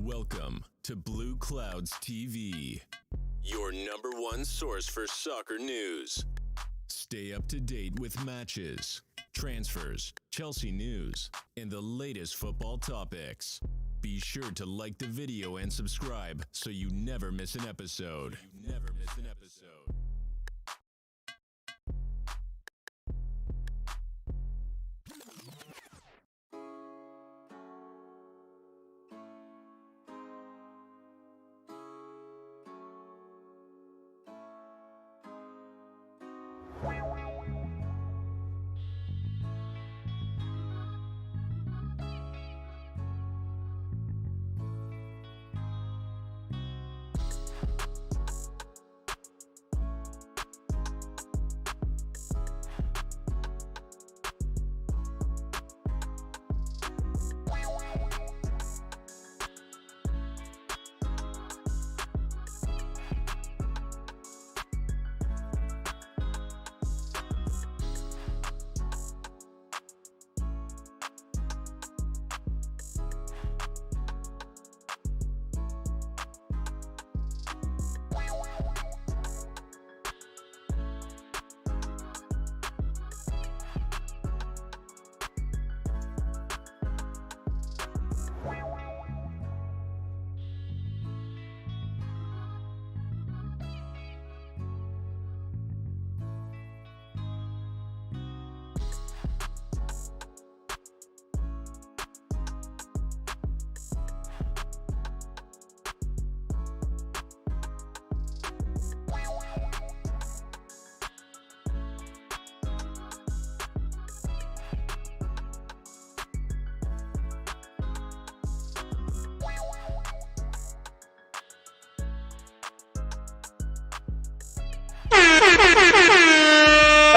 Welcome to Blue Clouds TV, your number one source for soccer news. Stay up to date with matches, transfers, Chelsea news, and the latest football topics. Be sure to like the video and subscribe so you never miss an episode.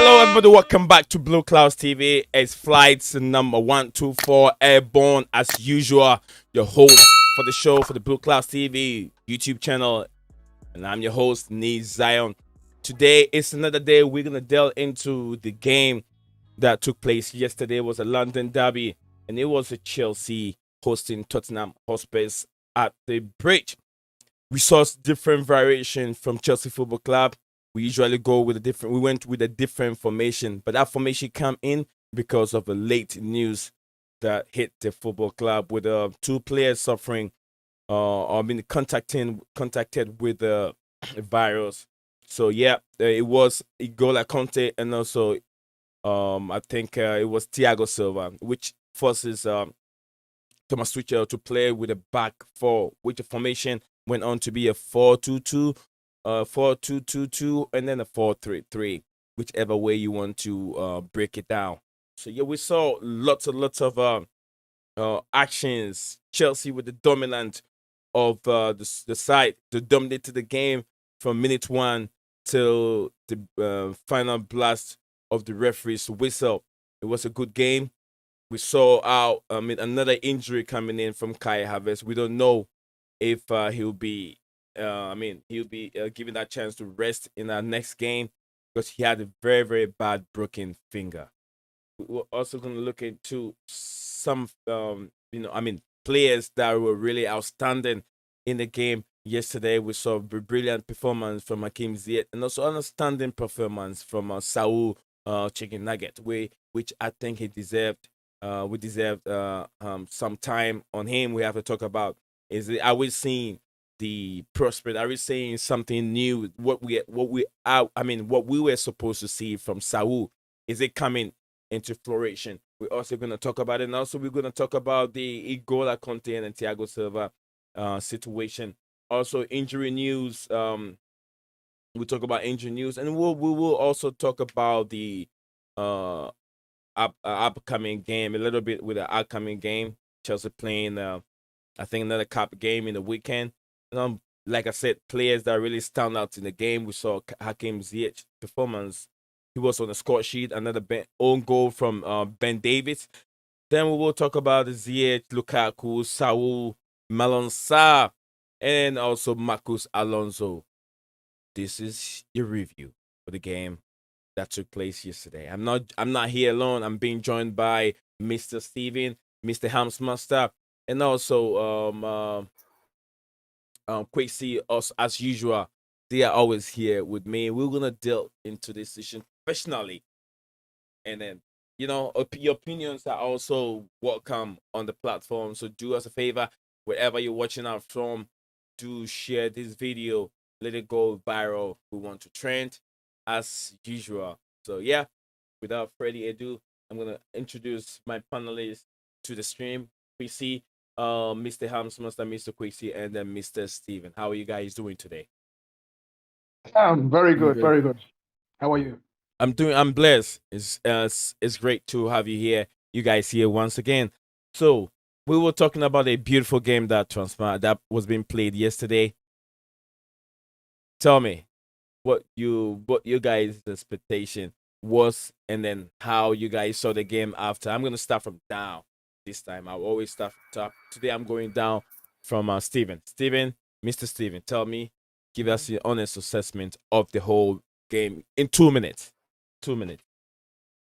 Hello, everybody. Welcome back to Blue Clouds TV. It's flights number 124 airborne as usual. Your host for the show for the Blue Clouds TV YouTube channel, and I'm your host, Nee Zion. Today is another day we're gonna delve into the game that took place yesterday. It was a London derby, and it was a Chelsea hosting Tottenham Hotspur at the bridge. We saw different variation from Chelsea Football Club. We usually go with a different. We went with a different formation, but that formation came in because of the late news that hit the football club with two players suffering or being contacted with the virus. So yeah, it was Igola Conte and also I think it was Thiago Silva, which forces Thomas Tuchel to play with a back four, which the formation went on to be a 4-2-2. 4-2-2-2, and then a 4-3-3, whichever way you want to break it down. So yeah, we saw lots of actions. Chelsea with the dominant of the side to dominate the game from minute one till the final blast of the referee's whistle. It was a good game. We saw another injury coming in from Kai Havertz. We don't know if he'll be given that chance to rest in our next game because he had a very, very bad broken finger. We're also going to look into some, players that were really outstanding in the game yesterday. We saw a brilliant performance from Hakim Ziyech and also an outstanding performance from Saul Chicken Nugget, which I think he deserved. We deserved some time on him. We have to talk about are we seeing the prospect? Are we saying something new? What we were supposed to see from Saul, is it coming into flourishing? We're also going to talk about it, and also we're going to talk about the Igola Conte and Thiago Silva situation. Also, injury news. We'll talk about injury news, and we will also talk about the upcoming game a little bit with the upcoming game. Chelsea playing, I think, another cup game in the weekend. Like I said, players that really stand out in the game. We saw Hakim Ziyech performance. He was on the score sheet. Another own goal from Ben Davies. Then we will talk about Ziyech, Lukaku, Saul, Malon Sarr, and also Marcus Alonso. This is your review for the game that took place yesterday. I'm not here alone. I'm being joined by Mr. Steven, Mr. Hamsmaster, and also Quasi, us as usual. They are always here with me. We're gonna delve into this session professionally, and then your opinions are also welcome on the platform. So do us a favor, wherever you're watching out from, do share this video. Let it go viral. We want to trend as usual. So yeah, without further ado, I'm gonna introduce my panelists to the stream. We see Mr. Hamsmaster, Mr. Quixie, and then Mr. Steven. How are you guys doing today? Very I'm good, good. very good. How are you? I'm blessed. It's great to have you here, you guys here once again. So we were talking about a beautiful game that was being played yesterday. Tell me what you guys' expectation was, and then how you guys saw the game after. I'm gonna start from down this time. I'll always start from top. Today I'm going down from Steven. Steven, Mr. Steven, tell me, give us your honest assessment of the whole game in 2 minutes. 2 minutes.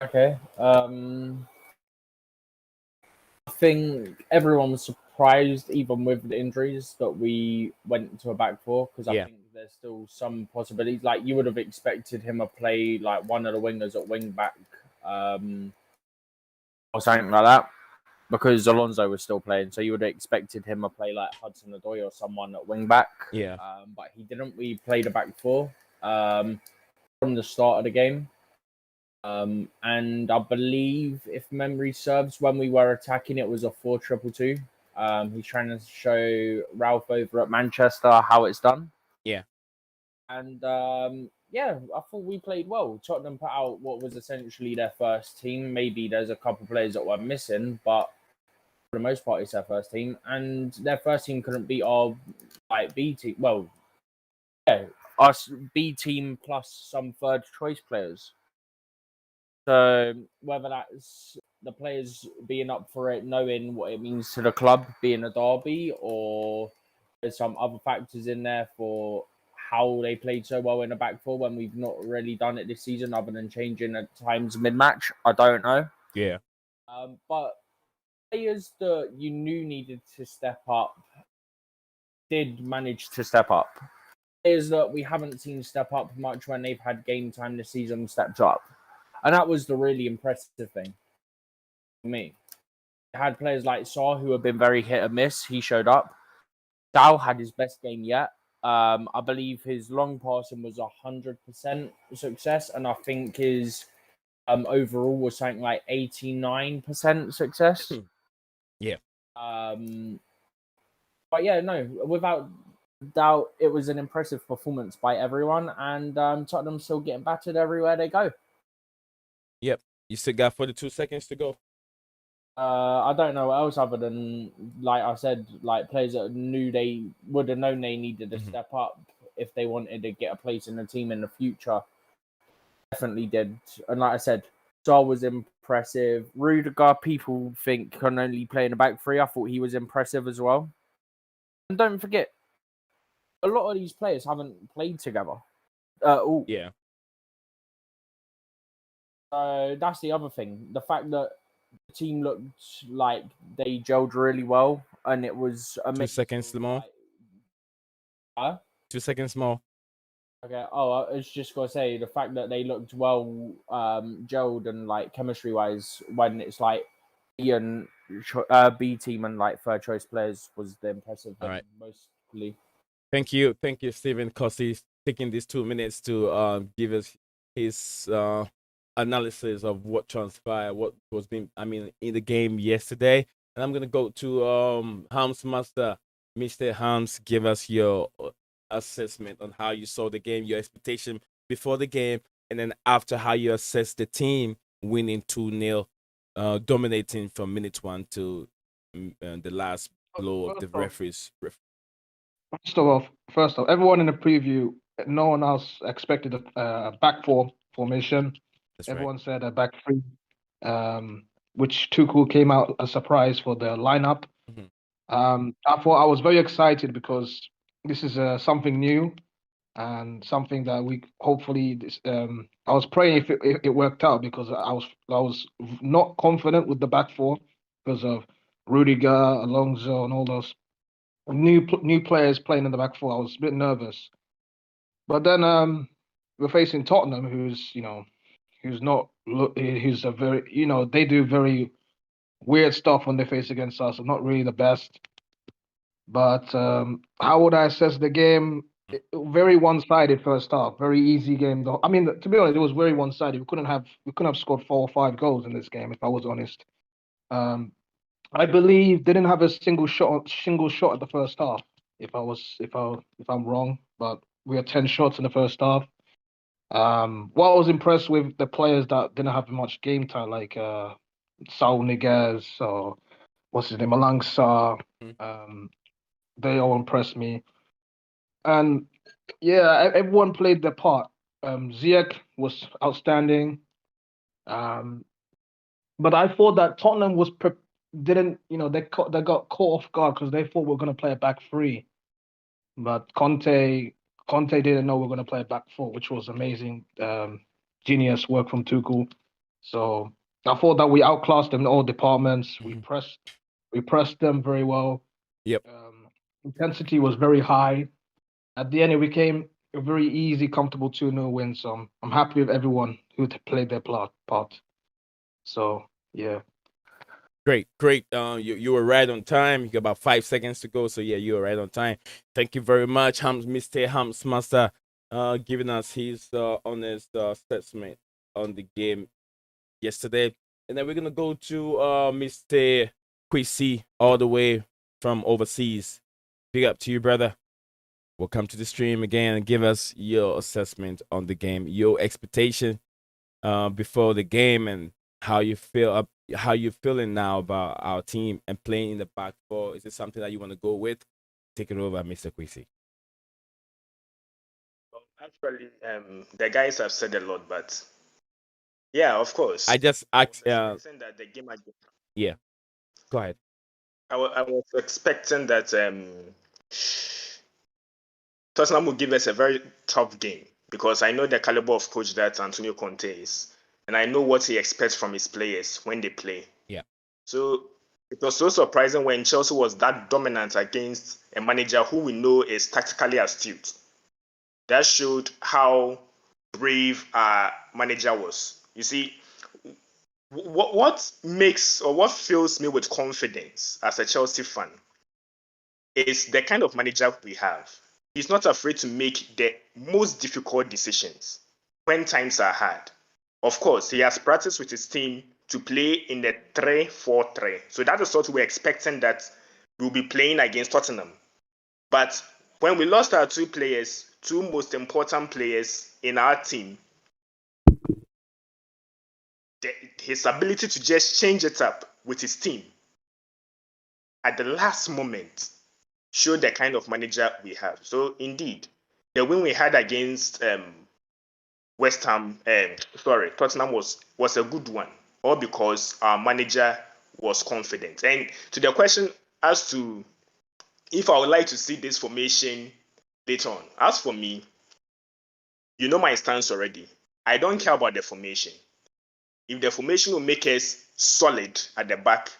Okay. I think everyone was surprised, even with the injuries, that we went to a back four because Yeah. I think there's still some possibilities. Like you would have expected him to play like one of the wingers at wing back, or something like that, because Alonso was still playing. So you would have expected him to play like Hudson-Odoi or someone at wing back. Yeah. But he didn't. We played a back four from the start of the game. And I believe, if memory serves, when we were attacking, it was a 4-2-2. He's trying to show Ralph over at Manchester how it's done. Yeah. And yeah, I thought we played well. Tottenham put out what was essentially their first team. Maybe there's a couple of players that were missing, but for the most part, it's their first team. And their first team couldn't beat our like B team. Well, yeah, us B team plus some third choice players. So whether that's the players being up for it, knowing what it means to the club, being a derby, or there's some other factors in there for how they played so well in the back four when we've not really done it this season, other than changing at times mid-match. I don't know. Yeah. But players that you knew needed to step up did manage to step up. Players that we haven't seen step up much when they've had game time this season stepped up. And that was the really impressive thing for me. I had players like Saw who have been very hit and miss. He showed up. Dow had his best game yet. I believe his long passing was 100% success, and I think his overall was something like 89% success. Yeah. But yeah, no, without doubt, it was an impressive performance by everyone, and Tottenham still getting battered everywhere they go. Yep. You still got 42 seconds to go. I don't know what else other than, like I said, like players that knew they would have known they needed to step up if they wanted to get a place in the team in the future. Definitely did. And like I said, Saul was impressive. Rudiger, people think can only play in the back three. I thought he was impressive as well. And don't forget, a lot of these players haven't played together. Yeah. That's the other thing. The fact that the team looked like they gelled really well, and it was a 2 seconds more. 2 seconds more. Okay. Oh, I was just gonna say the fact that they looked well gelled and like chemistry wise when it's like B team and like third choice players was the impressive thing. All right. Mostly. Thank you, Stephen, because he's taking these 2 minutes to give us his analysis of what transpired, what was being, in the game yesterday. And I'm gonna go to Hams Master, Mr. Hams. Give us your assessment on how you saw the game, your expectation before the game, and then after, how you assess the team winning 2-0, dominating from minute 1 to the last blow of the referees. First off, everyone in the preview, no one else expected a back four formation. That's Everyone right. said a back three, which Tuchel came out a surprise for the lineup. I was very excited because this is something new and something that we hopefully. I was praying if it worked out, because I was not confident with the back four because of Rudiger, Alonso, and all those new players playing in the back four. I was a bit nervous, but then we're facing Tottenham, who's not who's a very they do very weird stuff when they face against us. Not really the best. But how would I assess the game? Very one-sided first half. Very easy game. I mean, to be honest, it was very one-sided. We couldn't have scored 4 or 5 goals in this game, if I was honest. I believe they didn't have a single shot at the first half. If I'm wrong, but we had 10 shots in the first half. What I was impressed with the players that didn't have much game time, like Saul Niguez or what's his name, Alangsa. Um, they all impressed me. And yeah, everyone played their part. Ziyech was outstanding. Um, but I thought that Tottenham didn't, they got caught off guard because they thought we are going to play a back three. But Conte didn't know we are going to play a back four, which was amazing. Genius work from Tuchel. So I thought that we outclassed them in all departments. We pressed them very well. Yep. Intensity was very high. At the end, it became a very easy, comfortable 2-0 win. So I'm happy with everyone who played their part. So yeah. Great. You were right on time. You got about 5 seconds to go. So yeah, you were right on time. Thank you very much, Mr. Hams Master, giving us his honest assessment on the game yesterday. And then we're gonna go to Mr. Quisi all the way from overseas. Big up to you, brother. Welcome to the stream again and give us your assessment on the game, your expectation before the game, and how you feel how you're feeling now about our team and playing in the back four. Is it something that you want to go with? Take it over, Mr. Quisi. Actually, the guys have said a lot, but yeah, of course. I just asked. Expecting that the game yeah, go ahead. I was expecting that Tottenham would give us a very tough game because I know the caliber of coach that Antonio Conte is, and I know what he expects from his players when they play. Yeah. So it was so surprising when Chelsea was that dominant against a manager who we know is tactically astute. That showed how brave our manager was. You see, what makes or what fills me with confidence as a Chelsea fan is the kind of manager we have. He's not afraid to make the most difficult decisions when times are hard. Of course, he has practiced with his team to play in the 3-4-3. So that is what we're expecting that we'll be playing against Tottenham. But when we lost our two most important players in our team, his ability to just change it up with his team at the last moment showed the kind of manager we have. So indeed, the win we had against Tottenham was a good one, all because our manager was confident. And to the question as to if I would like to see this formation later on, as for me, you know my stance already. I don't care about the formation. If the formation will make us solid at the back,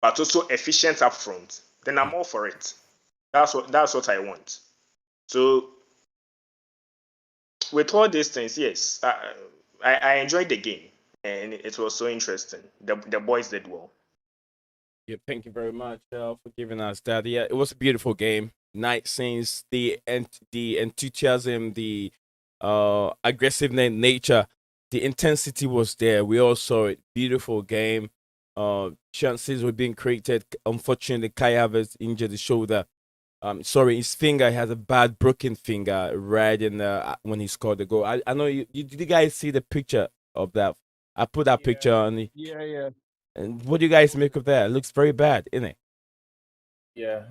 but also efficient up front, then I'm all for it. That's what I want. So with all these things, yes, I enjoyed the game, and it was so interesting. The boys did well. Yeah, thank you very much for giving us that. Yeah, it was a beautiful game. Night scenes, the enthusiasm, the aggressive nature, the intensity was there. We all saw it. Beautiful game. Chances were being created. Unfortunately, Kai Havertz injured the shoulder. His finger. He has a bad broken finger right in when he scored the goal. I know you did you guys see the picture of that? I put that picture on the. Yeah. And what do you guys make of that? It looks very bad, isn't it? Yeah.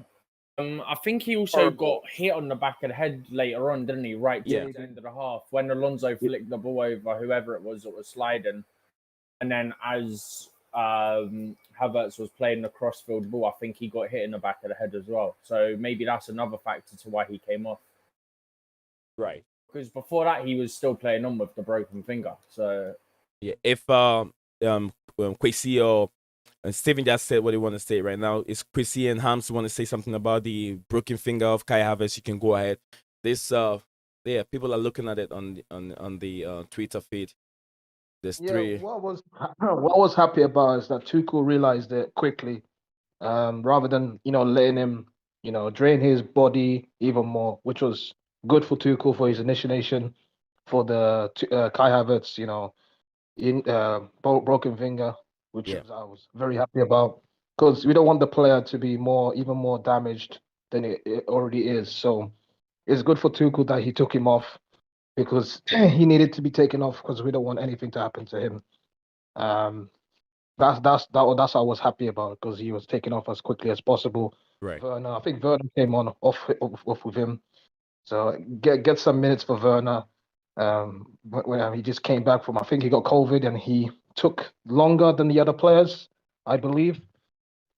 I think he also got hit on the back of the head later on, didn't he? Right to the end of the half when Alonso flicked the ball over whoever it was that was sliding, and then as Havertz was playing the crossfield ball, I think he got hit in the back of the head as well. So maybe that's another factor to why he came off. Right. Because before that, he was still playing on with the broken finger. So yeah, if Kwesi or Steven just said what he want to say right now. Is Chrissy and Hams want to say something about the broken finger of Kai Havertz? You can go ahead. This people are looking at it on the Twitter feed. There's Yeah, three. what was happy about is that Tuchel realized it quickly, rather than letting him drain his body even more, which was good for Tuchel for his initiation for the Kai Havertz, in broken finger, which Yeah. I was very happy about because we don't want the player to be even more damaged than it already is. So it's good for Tuchel that he took him off because he needed to be taken off because we don't want anything to happen to him. Um, that's what I was happy about because he was taken off as quickly as possible. Right. Werner, I think Werner came on off with him, so get some minutes for Werner. When he just came back from, I think he got COVID and he took longer than the other players, I believe.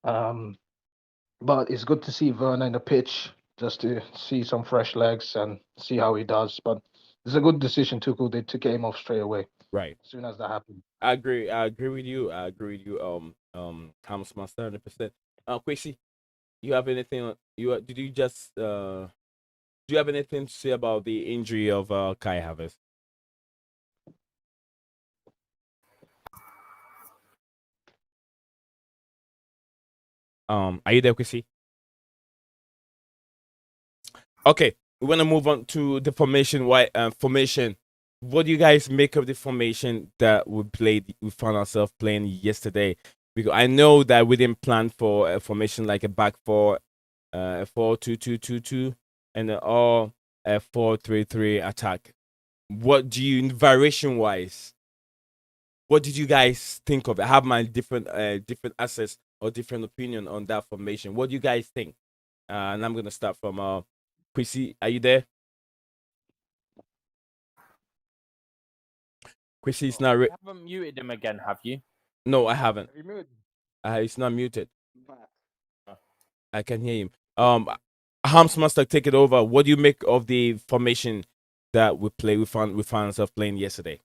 But it's good to see Werner in the pitch just to see some fresh legs and see how he does. But it's a good decision Tuchel did to get him off straight away Right. as soon as that happened. I agree. I agree with you. Thomas Master 100%. Quincy, you have anything? Did you just do you have anything to say about the injury of Kai Havertz? Are you there, Quincy? Okay, we want to move on to the formation. Formation? What do you guys make of the formation that we found ourselves playing yesterday? Because I know that we didn't plan for a formation like a back four, a 4-2-2-2-2, and all a 4-3-3 attack. What do you, variation wise? What did you guys think of it? I have my different assets or different opinion on that formation. What do you guys think? And I'm gonna start from Chrissy. Are you there? Chrissy is not. You haven't muted him again, have you? No, I haven't. He's not muted. I can hear him. Hams Master, take it over. What do you make of the formation that we found ourselves playing yesterday?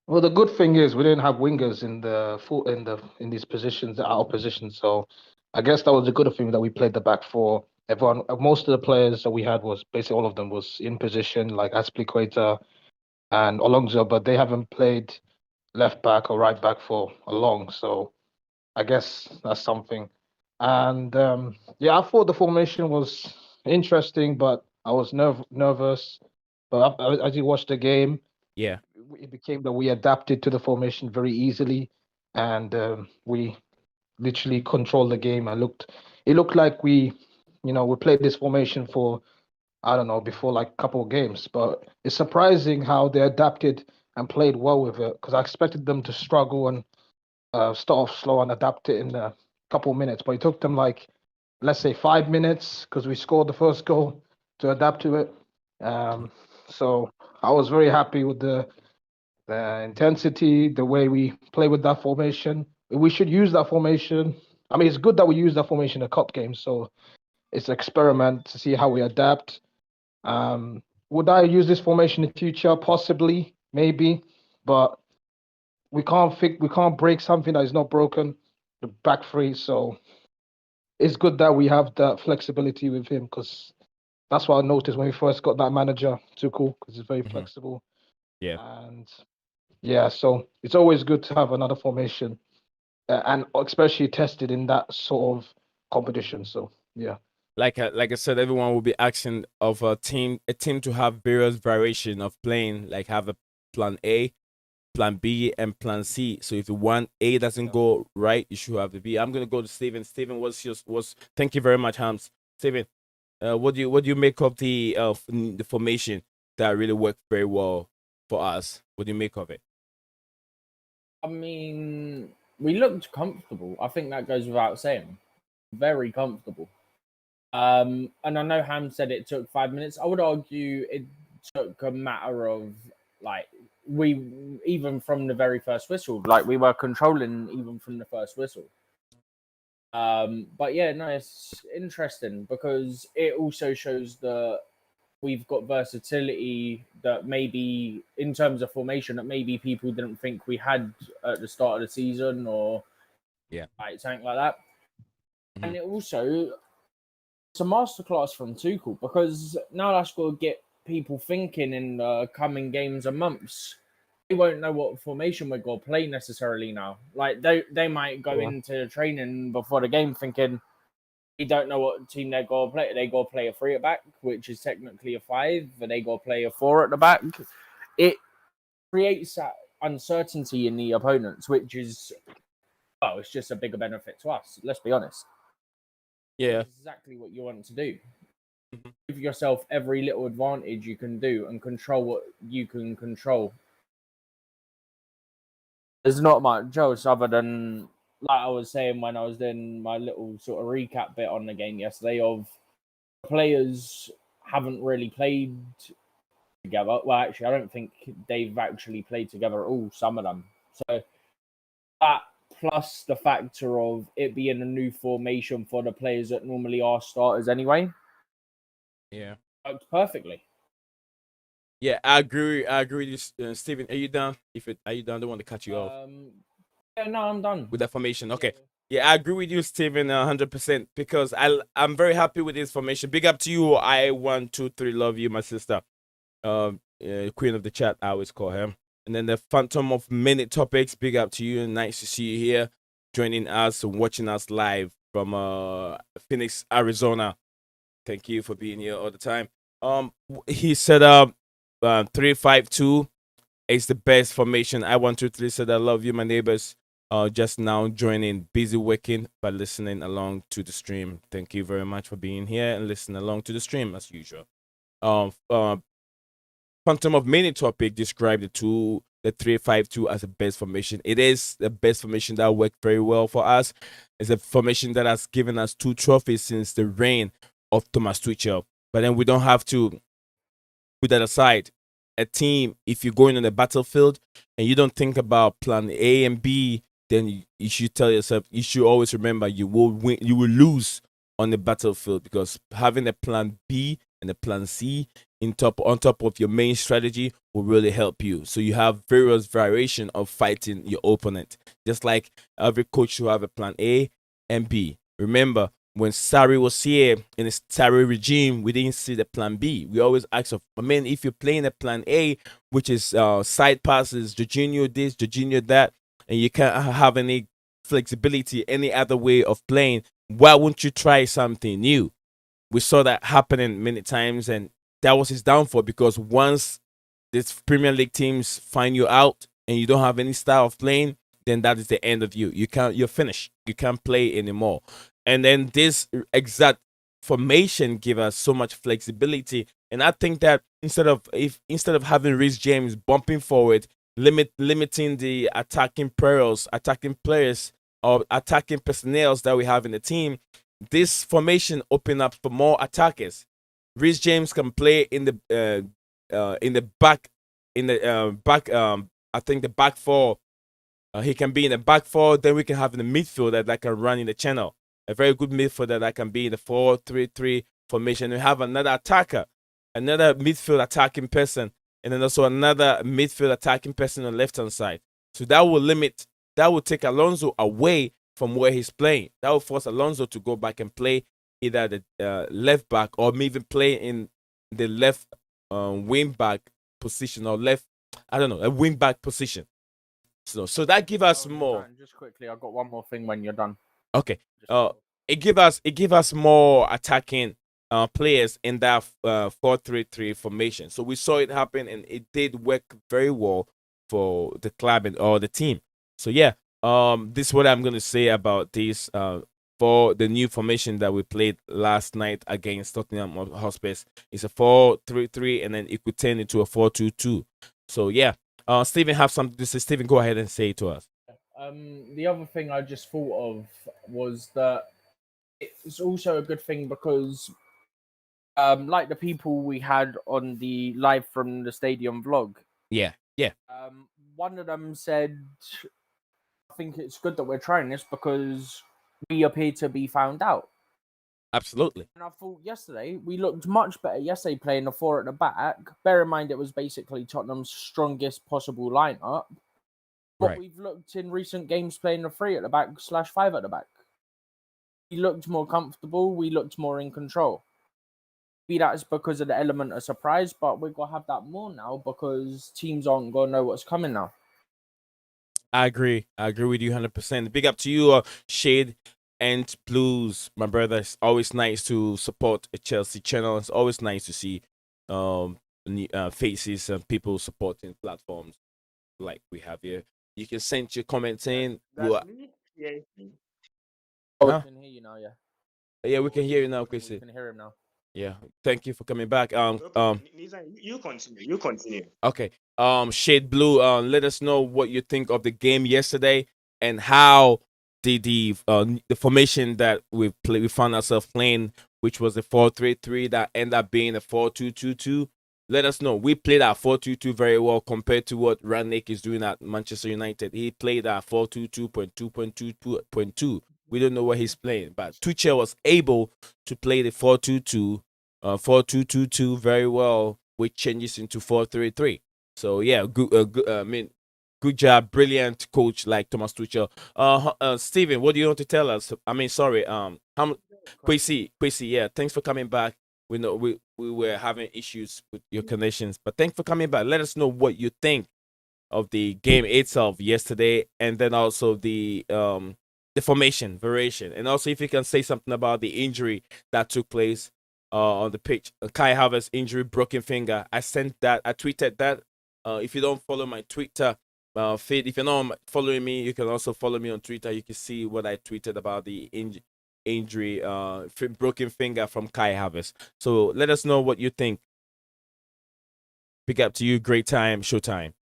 Well, the good thing is we didn't have wingers in these positions, our positions. So I guess that was a good thing that we played the back four. Everyone, most of the players that we had was basically all of them was in position, like Aspilicueta and Alonso, but they haven't played left back or right back for a long. So I guess that's something. And yeah, I thought the formation was interesting, but I was nervous. But as you watch the game, Yeah. it became that we adapted to the formation very easily, and we literally controlled the game. It looked like we played this formation for I don't know before like a couple of games, but it's surprising how they adapted and played well with it because I expected them to struggle and start off slow and adapt it in a couple of minutes, but it took them like let's say 5 minutes because we scored the first goal to adapt to it. So I was very happy with the intensity, the way we play with that formation. We should use that formation. I mean, it's good that we use that formation in a cup game, so it's an experiment to see how we adapt. Would I use this formation in the future? Possibly, maybe, but we can't break something that is not broken. The back three, so it's good that we have that flexibility with him because that's what I noticed when we first got that manager, Tuchel, because he's very flexible. Yeah. And yeah, so it's always good to have another formation, and especially tested in that sort of competition. So yeah, Like I said, everyone will be asking of a team to have various variation of playing, like have a plan A, plan B, and plan C. So if the one A doesn't go right, you should have the B. I'm gonna go to Steven. Steven, thank you very much, Hams. Steven, what do you make of the formation that really worked very well for us? What do you make of it? I mean, we looked comfortable. I think that goes without saying. Very comfortable. And I know Ham said it took 5 minutes. I would argue it took a matter of like we even from the very first whistle, like we were controlling even from the first whistle. But yeah, no, it's interesting because it also shows that we've got versatility that maybe in terms of formation that maybe people didn't think we had at the start of the season or like something like that. And it also, it's a masterclass from Tuchel, because now that's got to get people thinking in the coming games and months. They won't know what formation we're going to play necessarily now. Like they might go into training before the game thinking they don't know what team they're going to play. They go play a 3 at back, which is technically a 5, and they go play a 4 at the back. It creates that uncertainty in the opponents, which is, well, it's just a bigger benefit to us. Let's be honest. Yeah. That's exactly what you want to do. Give yourself every little advantage you can do and control what you can control. There's not much else other than, like I was saying when I was doing my little sort of recap bit on the game yesterday, of players haven't really played together. Well, actually, I don't think they've actually played together at all, some of them. So that, plus the factor of it being a new formation for the players that normally are starters anyway, worked perfectly. Yeah, I agree. I agree with you, Steven. Are you done? Are you done? I don't want to cut you off Yeah, no, I'm done with that formation. Okay. Yeah, I agree with you, Steven, 100%, because I'm very happy with this formation. Big up to you. I123 love you, my sister. Queen of the chat, I always call her. And then the Phantom of Minute Topics. Big up to you. Nice to see you here, joining us and watching us live from Phoenix, Arizona. Thank you for being here all the time. He set up 3-5-2 is the best formation. I123 said I love you, my neighbors. Just now joining, busy working but listening along to the stream. Thank you very much for being here and listening along to the stream as usual. Quantum of Many Topic described the 3-5-2 as the best formation. It is the best formation that worked very well for us. It's a formation that has given us 2 trophies since the reign of Thomas Tuchel. But then we don't have to put that aside. A team, if you're going on the battlefield and you don't think about plan A and B, then you should tell yourself, you should always remember you will win, you will lose on the battlefield, because having a plan B and a plan C on top of your main strategy will really help you. So you have various variation of fighting your opponent. Just like every coach should have a plan A and B. Remember, when Sarri was here in the Sarri regime, we didn't see the plan B. We always ask of, if you're playing a plan A, which is side passes, Jorginho this, Jorginho that, and you can't have any flexibility, any other way of playing, why wouldn't you try something new? We saw that happening many times, and that was his downfall, because once these Premier League teams find you out and you don't have any style of playing, then that is the end of you. You're finished. You can't play anymore. And then this exact formation give us so much flexibility. And I think that instead of having Reece James bumping forward, limiting the attacking players or attacking personnel that we have in the team, this formation open up for more attackers. Reece James can play in the back. I think the back 4. He can be in the back 4. Then we can have in the midfielder that can run in the channel. A very good midfielder that can be in the 4-3-3 formation. We have another attacker, another midfield attacking person, and then also another midfield attacking person on the left-hand side. So that will take Alonso away from where he's playing. That will force Alonso to go back and play either the left back, or maybe play in the left wing back position, or a wing back position. So that give us more. Just quickly, I've got one more thing when you're done. Okay. It give us more attacking players in that 4-3-3 formation. So we saw it happen, and it did work very well for the club or the team. So yeah, this is what I'm gonna say about this for the new formation that we played last night against Tottenham Hotspur. It's a 4-3-3, and then it could turn into a 4-2-2. So yeah, Steven have something to say. Steven, go ahead and say it to us. The other thing I just thought of was that it's also a good thing because, like the people we had on the live from the stadium vlog, yeah, one of them said, "I think it's good that we're trying this because we appear to be found out." Absolutely. And I thought yesterday we looked much better yesterday playing the 4 at the back. Bear in mind it was basically Tottenham's strongest possible lineup. What Right. we've looked in recent games playing the 3 at the back / 5 at the back. We looked more comfortable. We looked more in control. Maybe that's because of the element of surprise, but we're going to have that more now because teams aren't going to know what's coming now. I agree. I agree with you 100%. Big up to you, Shade and Blues, my brother. It's always nice to support a Chelsea channel. It's always nice to see faces and people supporting platforms like we have here. You can send your comments in. That's me. Yeah. Oh, Huh? we can hear you now, yeah. Yeah, we can hear you now, We Chrissy. can hear him now. Yeah, thank you for coming back. No problem. Nizan, you continue. You continue. Okay. Shade Blue, let us know what you think of the game yesterday and how the formation that we found ourselves playing, which was a 4-3-3 that ended up being a 4-2-2-2. Let us know. We played our 4-2-2 very well compared to what Rangnick is doing at Manchester United. He played our 4-2-2.2.2.2. We don't know what he's playing, but Tuchel was able to play the 4-2-2, 4-2-2-2 very well with changes into 4-3-3. So yeah, good job, brilliant coach like Thomas Tuchel. Steven, what do you want to tell us? I mean, sorry, Quasi, yeah, thanks for coming back. We know we were having issues with your connections, but thanks for coming back. Let us know what you think of the game itself yesterday, and then also the formation variation, and also if you can say something about the injury that took place on the pitch. Kai Havertz injury, broken finger. I tweeted that. If you don't follow my Twitter feed, if you're not following me, you can also follow me on Twitter. You can see what I tweeted about the injury, broken finger from Kai Havertz. So let us know what you think. Pick up to you. Great time, showtime.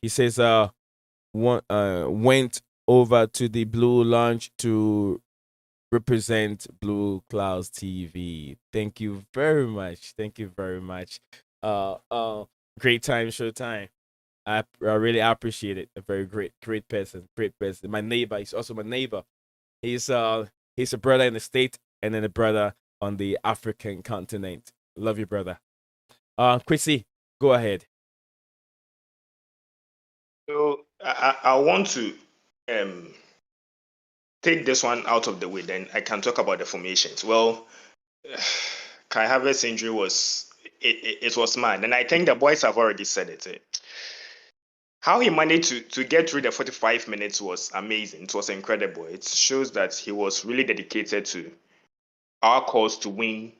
He says, went over to the Blue Lounge to represent Blue Clouds TV. Thank you very much. Thank you very much. Great time, showtime. I really appreciate it. A very great person, great person. My neighbor, he's also my neighbor. He's a brother in the state and then a brother on the African continent. Love you, brother. Chrissy, go ahead. So I want to take this one out of the way, then I can talk about the formations. Well, Kai Havertz injury it was mad, and I think the boys have already said it. How he managed to get through the 45 minutes was amazing. It was incredible. It shows that he was really dedicated to our cause to win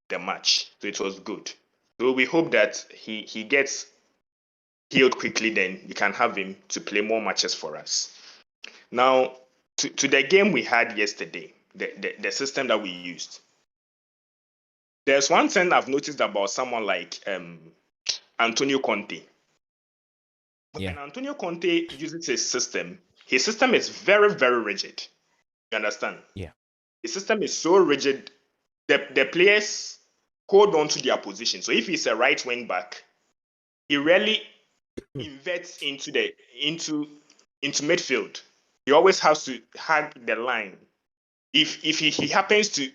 the match. So it was good. So we hope that he gets healed quickly, then we can have him to play more matches for us. Now, to the game we had yesterday, the system that we used. There's one thing I've noticed about someone like Antonio Conte. Yeah. When Antonio Conte uses his system is very, very rigid. You understand? Yeah. His system is so rigid, the players hold on to their position. So if he's a right wing back, he rarely inverts into midfield. He always has to hug the line. If he happens to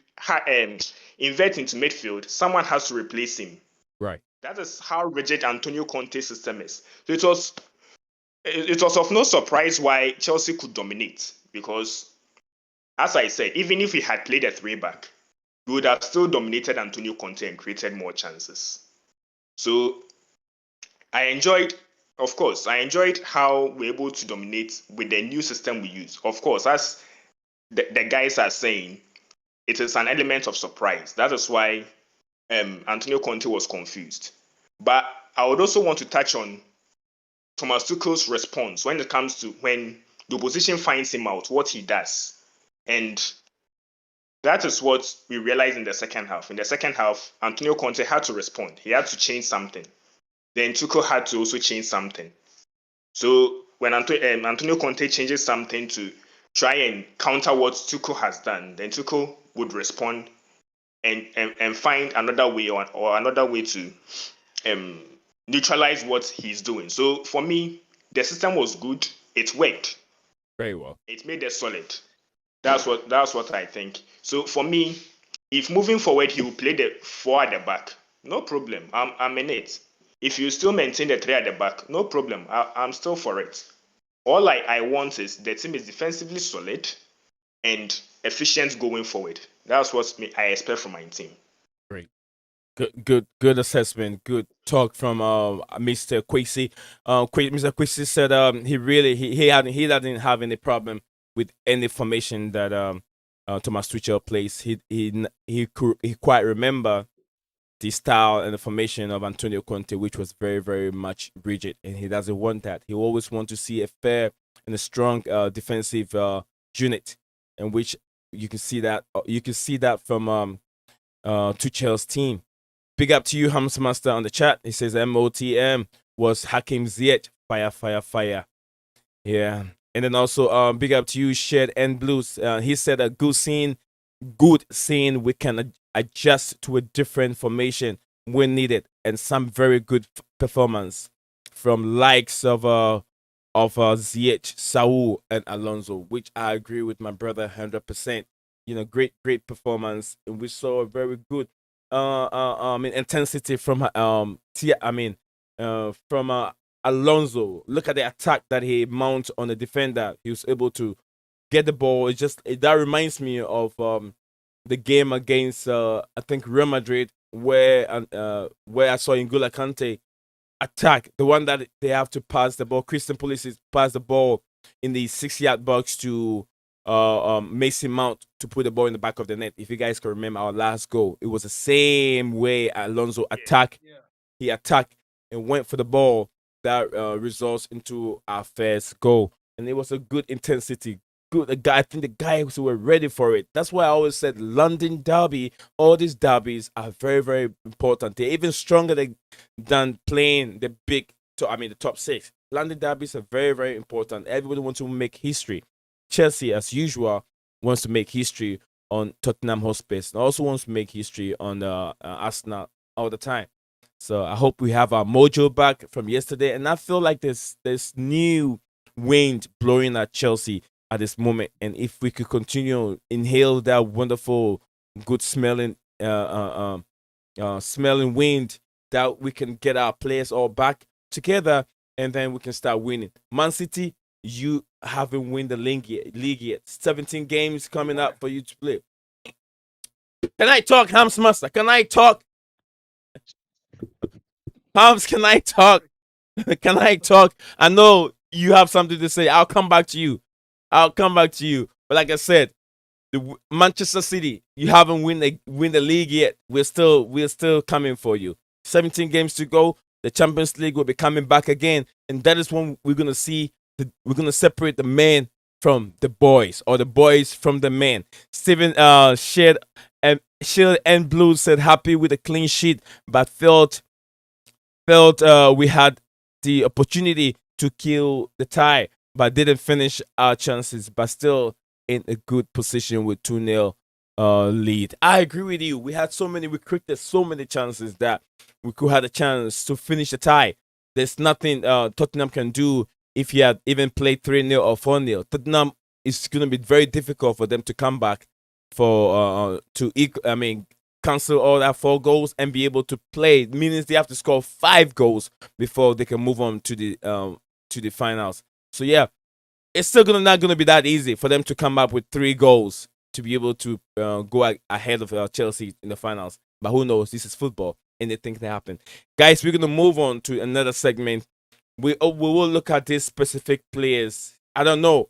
invert into midfield, someone has to replace him. Right. That is how rigid Antonio Conte's system is. So it was of no surprise why Chelsea could dominate, because, as I said, even if he had played a 3-back, we would have still dominated Antonio Conte and created more chances. So I enjoyed how we're able to dominate with the new system we use. Of course, as the guys are saying, it is an element of surprise. That is why Antonio Conte was confused. But I would also want to touch on Thomas Tuchel's response when it comes to when the opposition finds him out, what he does. And that is what we realized in the second half. In the second half, Antonio Conte had to respond. He had to change something. Then Tuchel had to also change something. So when Antonio Conte changes something to try and counter what Tuchel has done, then Tuchel would respond and find another way or another way to neutralize what he's doing. So for me, the system was good. It worked. Very well. It made us solid. That's what I think. So for me, if moving forward he will play the 4 at the back, no problem. I'm in it. If you still maintain the 3 at the back, no problem. I'm still for it. All I want is the team is defensively solid and efficient going forward. That's what I expect from my team. Great. Good assessment. Good talk from Mr. Kwesi. Mr. Kwesi said he doesn't have any problem with any formation that Thomas Tuchel plays. He quite remember the style and the formation of Antonio Conte, which was very, very much rigid, and he doesn't want that. He always wants to see a fair and a strong defensive unit, in which you can see that from Tuchel's team. Big up to you, Hamsmaster, on the chat. He says MOTM was Hakim Ziyech. Fire, fire, fire. Yeah. And then also big up to you, Shed and Blues. He said a good scene we can adjust to a different formation when needed, and some very good performance from likes of Ziyech, Saul, and Alonso, which I agree with my brother 100%. Great performance, and we saw a very good intensity from Alonso. Look at the attack that he mounts on the defender. He was able to get the ball. That reminds me of the game against I think Real Madrid, where I saw N'Golo Kante attack, the one that they have to pass the ball. Christian Pulisic pass the ball in the 6-yard box to Mason Mount to put the ball in the back of the net. If you guys can remember our last goal, it was the same way Alonso attacked. Yeah. He attacked and went for the ball that results into our first goal, and it was a good intensity. Good, I think the guys were ready for it. That's why I always said London derby. All these derbies are very, very important. They're even stronger than playing the top 6. London derbies are very, very important. Everybody wants to make history. Chelsea, as usual, wants to make history on Tottenham Hotspur, and also wants to make history on Arsenal all the time. So I hope we have our mojo back from yesterday, and I feel like there's new wind blowing at Chelsea at this moment, and if we could continue inhale that wonderful, good smelling, smelling wind, that we can get our players all back together, and then we can start winning. Man City, you haven't won the league yet. 17 games coming up for you to play. Can I talk, Hams Master? Can I talk? Hams, can I talk? Can I talk? I know you have something to say. I'll come back to you. But like I said, the Manchester City, you haven't win the league yet. We're still coming for you. 17 games to go. The Champions League will be coming back again, and that is when we're gonna see. We're gonna separate the men from the boys, or the boys from the men. Steven Shield and Blue said happy with a clean sheet, but felt we had the opportunity to kill the tie, but didn't finish our chances, but still in a good position with 2-0 lead. I agree with you. We created so many chances that we could have a chance to finish the tie. There's nothing Tottenham can do if you had even played 3-0 or 4-0. Tottenham is going to be very difficult for them to come back cancel all that 4 goals and be able to play. It means they have to score 5 goals before they can move on to the finals. So yeah, it's still not gonna be that easy for them to come up with 3 goals to be able to go ahead of Chelsea in the finals. But who knows? This is football. Anything can happen. Guys, we're gonna move on to another segment. We will look at these specific players. I don't know,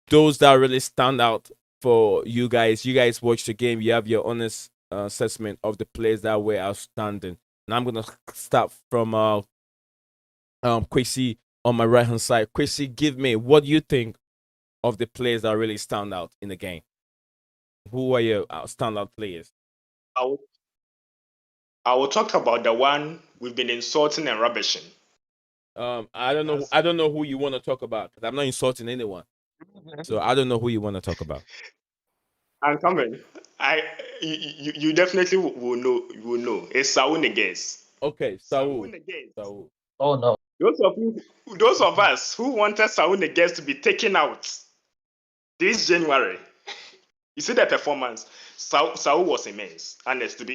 those that really stand out for you guys. You guys watch the game. You have your honest assessment of the players that were outstanding. And I'm gonna start from Kwesi on my right hand side. Kwesi, give me what do you think of the players that really stand out in the game? Who are your standout players? I will talk about the one we've been insulting and rubbishing. I don't know who you want to talk about, because I'm not insulting anyone. So I don't know who you want to talk about. I'm coming. You definitely will know. It's Saul Neguez. Okay, Saul. Oh no. Those of us who wanted Saul Neguez to be taken out this January, you see the performance. Saul was immense. Honest, to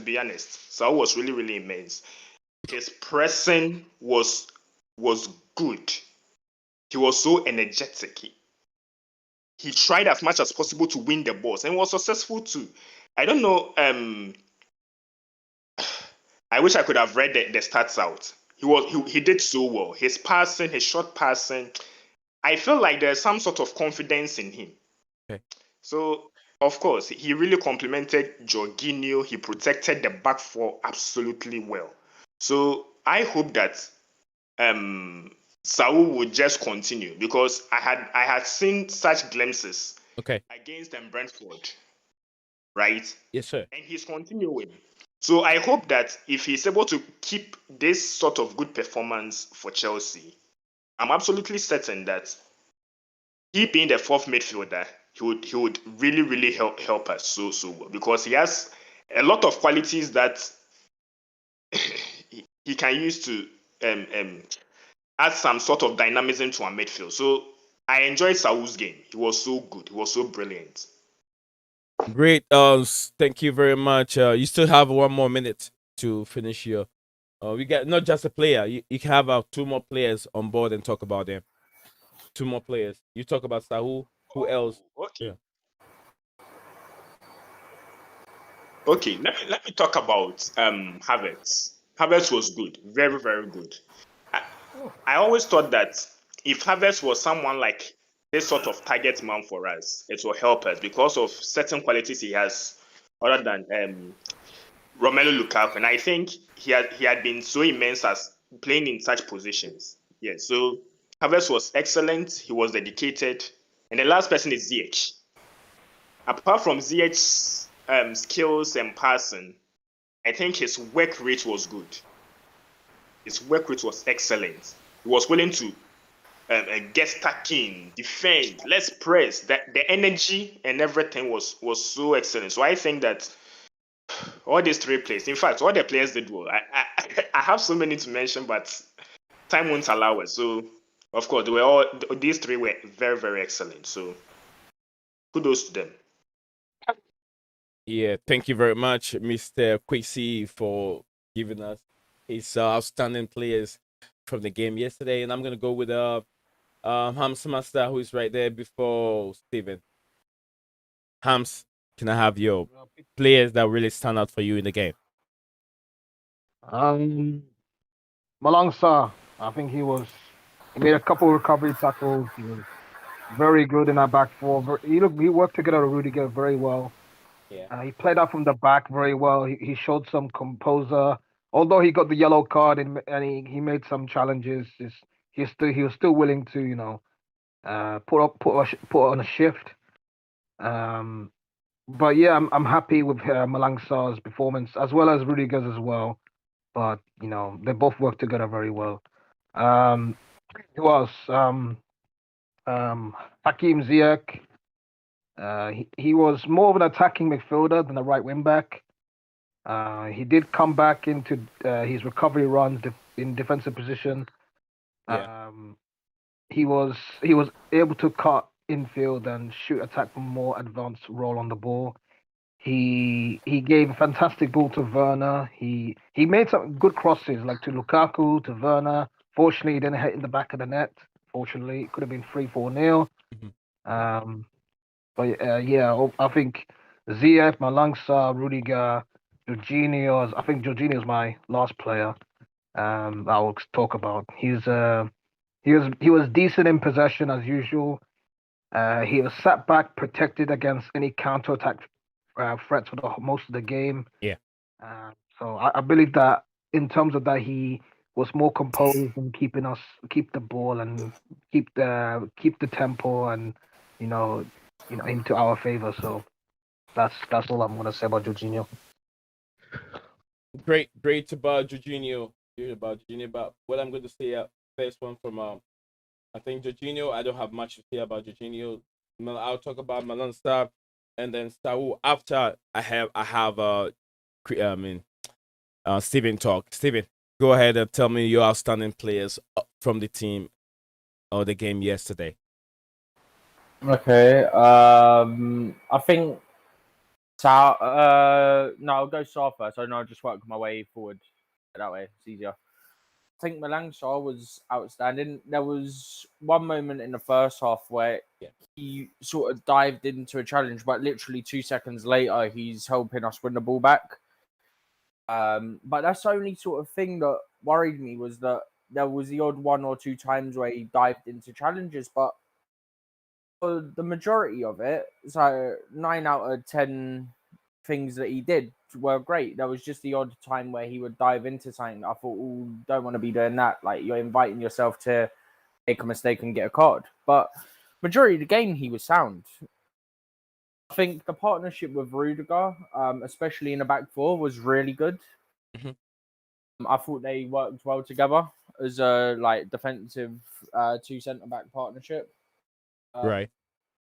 be honest, Saul was really, really immense. His pressing was good. He was so energetic. He tried as much as possible to win the balls and was successful too. I don't know. I wish I could have read the stats out. He did so well. His passing, his short passing. I feel like there's some sort of confidence in him. Okay. So of course he really complimented Jorginho. He protected the back four absolutely well. So I hope that Saul would just continue, because I had seen such glimpses against Brentford, right? Yes, sir. And he's continuing. So I hope that if he's able to keep this sort of good performance for Chelsea, I'm absolutely certain that he being the fourth midfielder, he would really, really help us so well, because he has a lot of qualities that he can use to add some sort of dynamism to our midfield. So I enjoyed Saul's game. He was so good. He was so brilliant. Great. Thank you very much. You still have 1 more minute to finish your. We got not just a player. You can have 2 more players on board and talk about them. 2 more players. You talk about Saul. Who else? Okay. Yeah. Okay. Let me talk about Havertz. Havertz was good. Very, very good. I always thought that if Havertz was someone like this sort of target man for us, it will help us because of certain qualities he has other than Romelu Lukaku. And I think he had been so immense as playing in such positions. Yeah, so Havertz was excellent. He was dedicated. And the last person is Ziyech. Apart from Ziyech's skills and passing, I think his work rate was good. His work rate was excellent. He was willing to get stuck in, defend, let's press. That the energy and everything was so excellent. So I think that all these 3 players, in fact, all the players did well. I have so many to mention, but time won't allow us. So of course, these 3 were very, very excellent. So kudos to them. Yeah, thank you very much, Mr. Quixie, for giving us his outstanding players from the game yesterday. And I'm gonna go with Hams Master, who is right there before Steven. Hams, can I have your players that really stand out for you in the game? Malang Sarr, I think he made a couple of recovery tackles. He was very good in our back four. He worked together with Rudiger very well. Yeah. He played out from the back very well. He showed some composure. Although he got the yellow card and he made some challenges, he was still willing to put on a shift. But yeah, I'm happy with Malang Sarr's performance as well as Rudiger's as well. But they both work together very well. Who else? Hakim Ziyech. He was more of an attacking midfielder than a right wing back. He did come back into his recovery runs in defensive position. Yeah. He was able to cut infield and shoot attack from more advanced role on the ball. He gave a fantastic ball to Werner. He made some good crosses like to Lukaku, to Werner. Fortunately, he didn't hit in the back of the net. Fortunately, it could have been 3-4-0. But yeah, I think Ziyech, Malang Sarr, Rudiger, Jorginho. I think Jorginho is my last player. I will talk about. He was decent in possession as usual. He was sat back, protected against any counter-attack threats for most of the game. Yeah. So I believe that in terms of that, he was more composed in keep the ball and keep the tempo and into our favor. So that's all I'm gonna say about Jorginho. Great about Jorginho. But what I'm going to say, first one from I think Jorginho. I don't have much to say about Jorginho. I'll talk about Malang Sarr, and then Saul after I have Steven talk. Steven, go ahead and tell me your outstanding players from the team or the game yesterday. Okay. I think Sal. No, I'll go Sal first. I know I'll just work my way forward that way. It's easier. I think Malangsar was outstanding. There was one moment in the first half where he sort of dived into a challenge, but literally 2 seconds later, he's helping us win the ball back. But that's the only sort of thing that worried me, was that there was the odd 1 or 2 times where he dived into challenges, but for the majority of it, so 9 out of 10 things that he did were great. There was just the odd time where he would dive into something. I thought, oh, don't want to be doing that. Like, you're inviting yourself to make a mistake and get a card. But majority of the game, he was sound. I think the partnership with Rudiger, especially in the back four, was really good. I thought they worked well together as a defensive 2 centre back partnership. Right.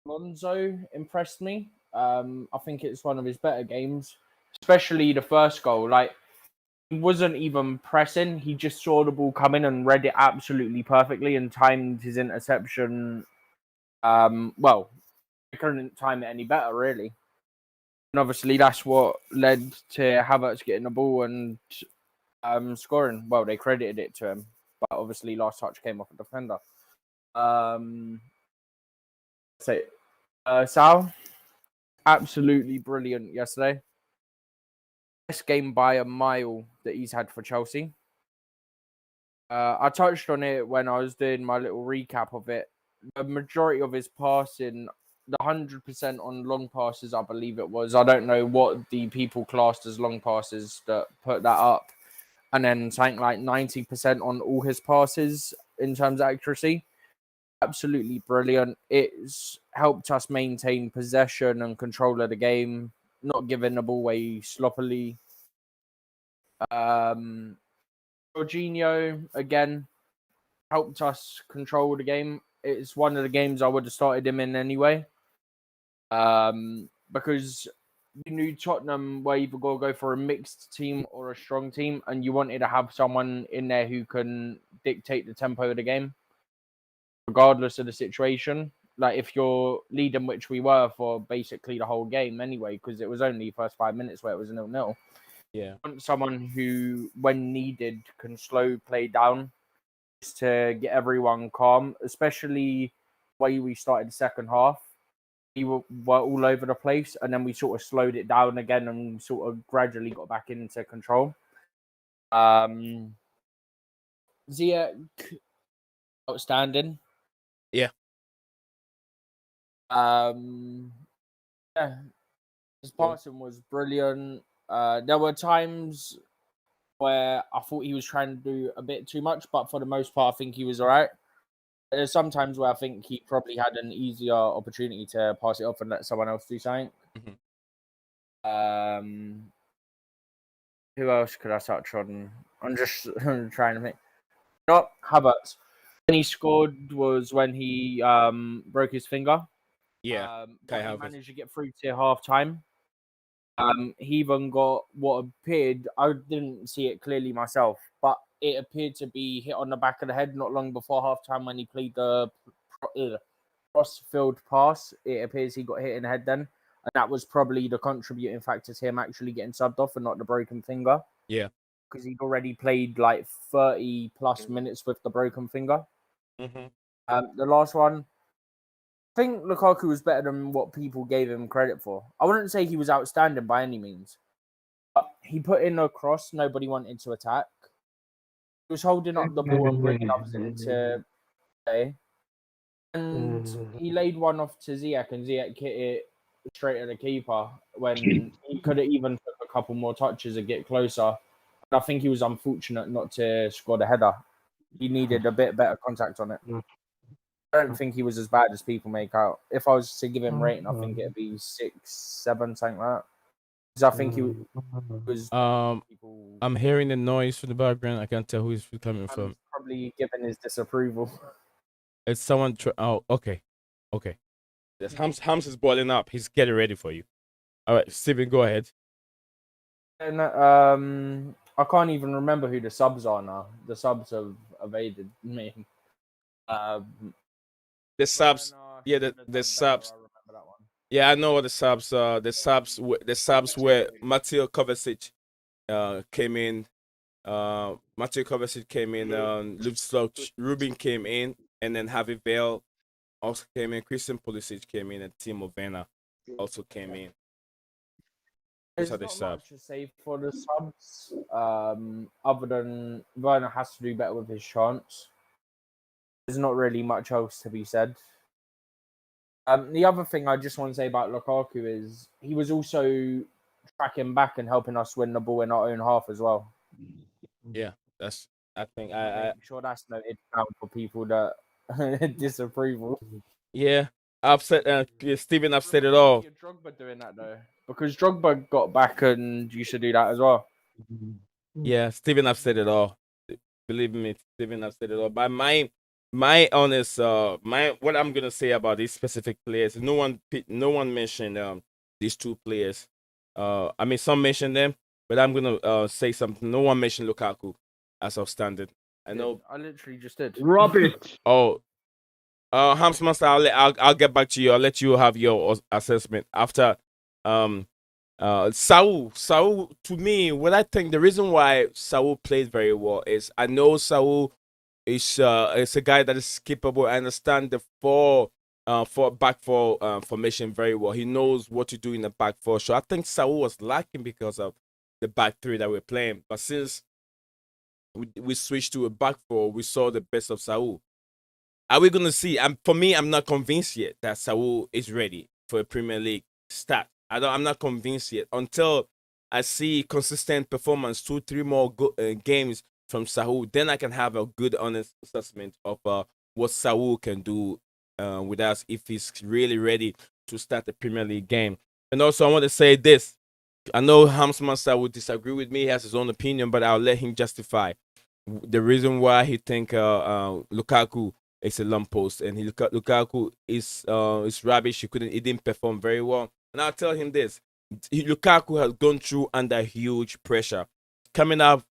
Alonso impressed me. I think it's one of his better games, especially the first goal. Like, he wasn't even pressing; he just saw the ball coming and read it absolutely perfectly and timed his interception. Well, he couldn't time it any better, really. And obviously, that's what led to Havertz getting the ball and scoring. Well, they credited it to him, but obviously, last touch came off a defender. Sal, absolutely brilliant yesterday. Best game by a mile that he's had for Chelsea. I touched on it when I was doing my little recap of it. The majority of his passing, the 100% on long passes, I believe it was. I don't know what the people classed as long passes that put that up. And then something like 90% on all his passes in terms of accuracy. Absolutely brilliant. It's helped us maintain possession and control of the game, not giving the ball away sloppily. Jorginho, again, helped us control the game. It's one of the games I would have started him in anyway. Because you knew Tottenham were either going to go for a mixed team or a strong team, and you wanted to have someone in there who can dictate the tempo of the game, regardless of the situation. Like, if you're leading, which we were for basically the whole game anyway, because it was only the first 5 minutes where it was 0-0. Yeah. Someone who, when needed, can slow play down just to get everyone calm, especially the way we started the second half. We were all over the place, and then we sort of slowed it down again and sort of gradually got back into control. Ziyech, outstanding. Yeah. Yeah, his passing was brilliant. There were times where I thought he was trying to do a bit too much, but for the most part, I think he was all right. There's some times where I think he probably had an easier opportunity to pass it off and let someone else do something. Who else could I touch on? I'm just trying to think. No, Havertz. When he scored was when he broke his finger. Yeah. Kai He Havertz. managed to get through to half time. He even got what appeared, I didn't see it clearly myself, but it appeared to be hit on the back of the head not long before half time when he played the cross-field pass. It appears he got hit in the head then, and that was probably the contributing factor to him actually getting subbed off and not the broken finger. Yeah. Because he'd already played like 30 plus minutes with the broken finger. The last one, I think Lukaku was better than what people gave him credit for. I wouldn't say he was outstanding by any means. But he put in a cross nobody wanted to attack. He was holding up the ball and bringing others into play. And he laid one off to Ziyech, and Ziyech hit it straight at the keeper when he could have even took a couple more touches and get closer. And I think he was unfortunate not to score the header. He needed a bit better contact on it. I don't think he was as bad as people make out. If I was to give him rating, I think it'd be 6, 7, something like that. Because I think he was. I'm hearing the noise from the background. I can't tell who it's coming from. Probably giving his disapproval. It's someone. Oh, okay. Yes, Hams is boiling up. He's getting ready for you. All right, Steven, go ahead. And I can't even remember who the subs are now. The subs have evaded me. The subs, yeah, the subs. Yeah, I know what the subs are. The subs where Mateo Kovacic came in. Mateo Kovacic came in. Rubin came in, and then Javi Vale also came in. Christian Pulisic came in, and Timo Werner also came in. Those There's are the not subs. much to say for the subs, other than Werner has to do better with his chance. There's not really much else to be said. The other thing I just want to say about Lukaku is he was also tracking back and helping us win the ball in our own half as well. Yeah, that's. I think I'm sure that's noted down for people that disapproval. Yeah, I've said. Steven, I've said it all. Drogba doing that though, because Drogba got back and used to do that as well. Yeah, Steven, I've said it all. Believe me, Steven, I've said it all. But my honest, my what I'm gonna say about these specific players, no one mentioned these two players. I mean, some mentioned them, but I'm gonna say something. No one mentioned Lukaku as outstanding. I know. I literally just did. Rubbish. Oh, Hams Master, I'll get back to you. I'll let you have your assessment after. Saul, to me, what I think the reason why Saul plays very well is I know Saul is a guy that is capable. I understand the back four formation very well. He knows what to do in the back four. So I think Saul was lacking because of the back three that we're playing. But since we switched to a back four, we saw the best of Saul. Are we gonna see? For me, I'm not convinced yet that Saul is ready for a Premier League start. I'm not convinced yet until I see consistent performance, 2-3 more games from Saul. Then I can have a good, honest assessment of what Saul can do with us if he's really ready to start the Premier League game. And also, I want to say this. I know Hams Master would disagree with me. He has his own opinion, but I'll let him justify the reason why he think Lukaku is a lump post and Lukaku is rubbish. He didn't perform very well. And I'll tell him this: Lukaku has gone through under huge pressure, coming out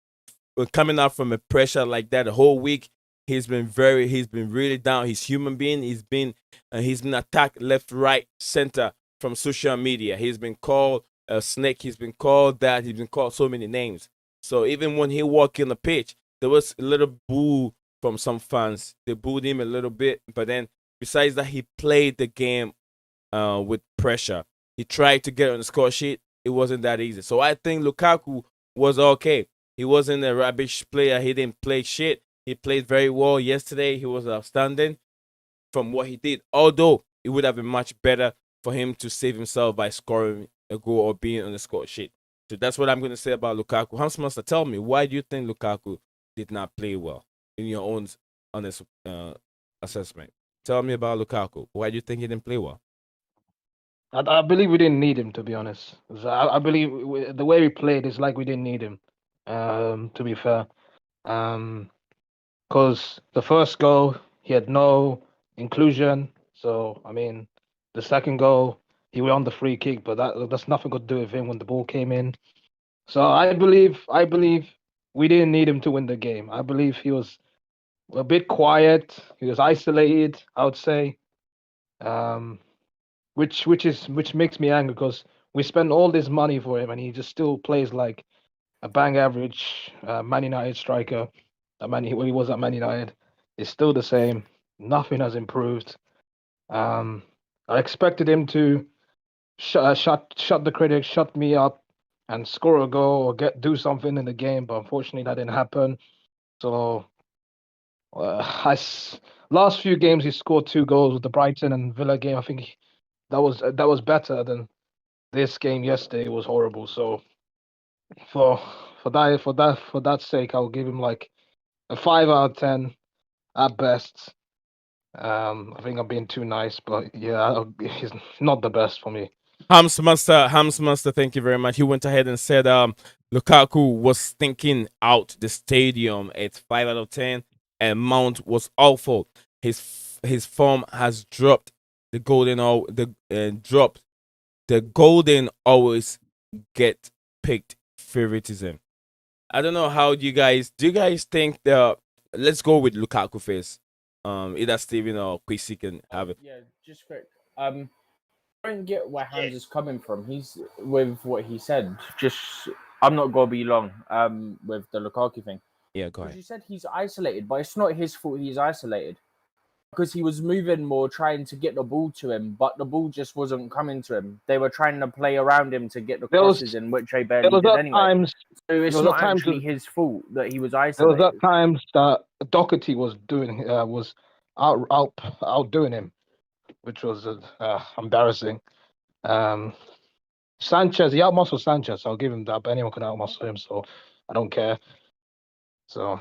from a pressure like that the whole week. He's been really down. He's human being. He's been attacked left, right, center from social media. He's been called a snake. He's been called that. He's been called so many names. So even when he walked in the pitch, there was a little boo from some fans. They booed him a little bit, but then besides that, he played the game with pressure. He tried to get on the score sheet. It wasn't that easy. So I think Lukaku was okay. He wasn't a rubbish player. He didn't play shit. He played very well yesterday. He was outstanding from what he did. Although it would have been much better for him to save himself by scoring a goal or being on the score sheet. So that's what I'm going to say about Lukaku. Hans Master, tell me, why do you think Lukaku did not play well in your own honest assessment? Tell me about Lukaku. Why do you think he didn't play well? I believe we didn't need him, to be honest. So I believe the way we played is like we didn't need him. To be fair, because the first goal he had no inclusion. So I mean, the second goal he went on the free kick, but that's nothing got to do with him when the ball came in. So I believe we didn't need him to win the game. I believe he was a bit quiet. He was isolated, I would say. Which makes me angry because we spend all this money for him and he just still plays like a bang average Man United striker. When he was at Man United, it's still the same. Nothing has improved. I expected him to shut the critics, shut me up, and score a goal or do something in the game, but unfortunately that didn't happen. So last few games he scored 2 goals with the Brighton and Villa game. I think that was better than this game yesterday. It was horrible. So for that sake, I'll give him like a 5 out of 10 at best. I think I'm being too nice, but yeah, he's not the best for me. Hams Master, thank you very much. He went ahead and said Lukaku was thinking out the stadium. It's 5 out of 10, and Mount was awful. His form has dropped. The dropped. The golden always get picked favoritism. I don't know how do you guys think let's go with Lukaku first. Either Steven or Kwesi can have it. Yeah, just quick. I don't get where Hans is coming from. He's with what he said. I'm not gonna be long. With the Lukaku thing. Yeah, go Because ahead. you said he's isolated, but it's not his fault he's isolated. Because he was moving more, trying to get the ball to him, but the ball just wasn't coming to him. They were trying to play around him to get the There was crosses in, which they there barely was did at anyway. times So it's was not at times actually his fault that he was there was isolated. at times that Doherty was doing was outdoing him, which was embarrassing. Sanchez, he outmuscled Sanchez. I'll give him that, but anyone can outmuscle him, so I don't care. So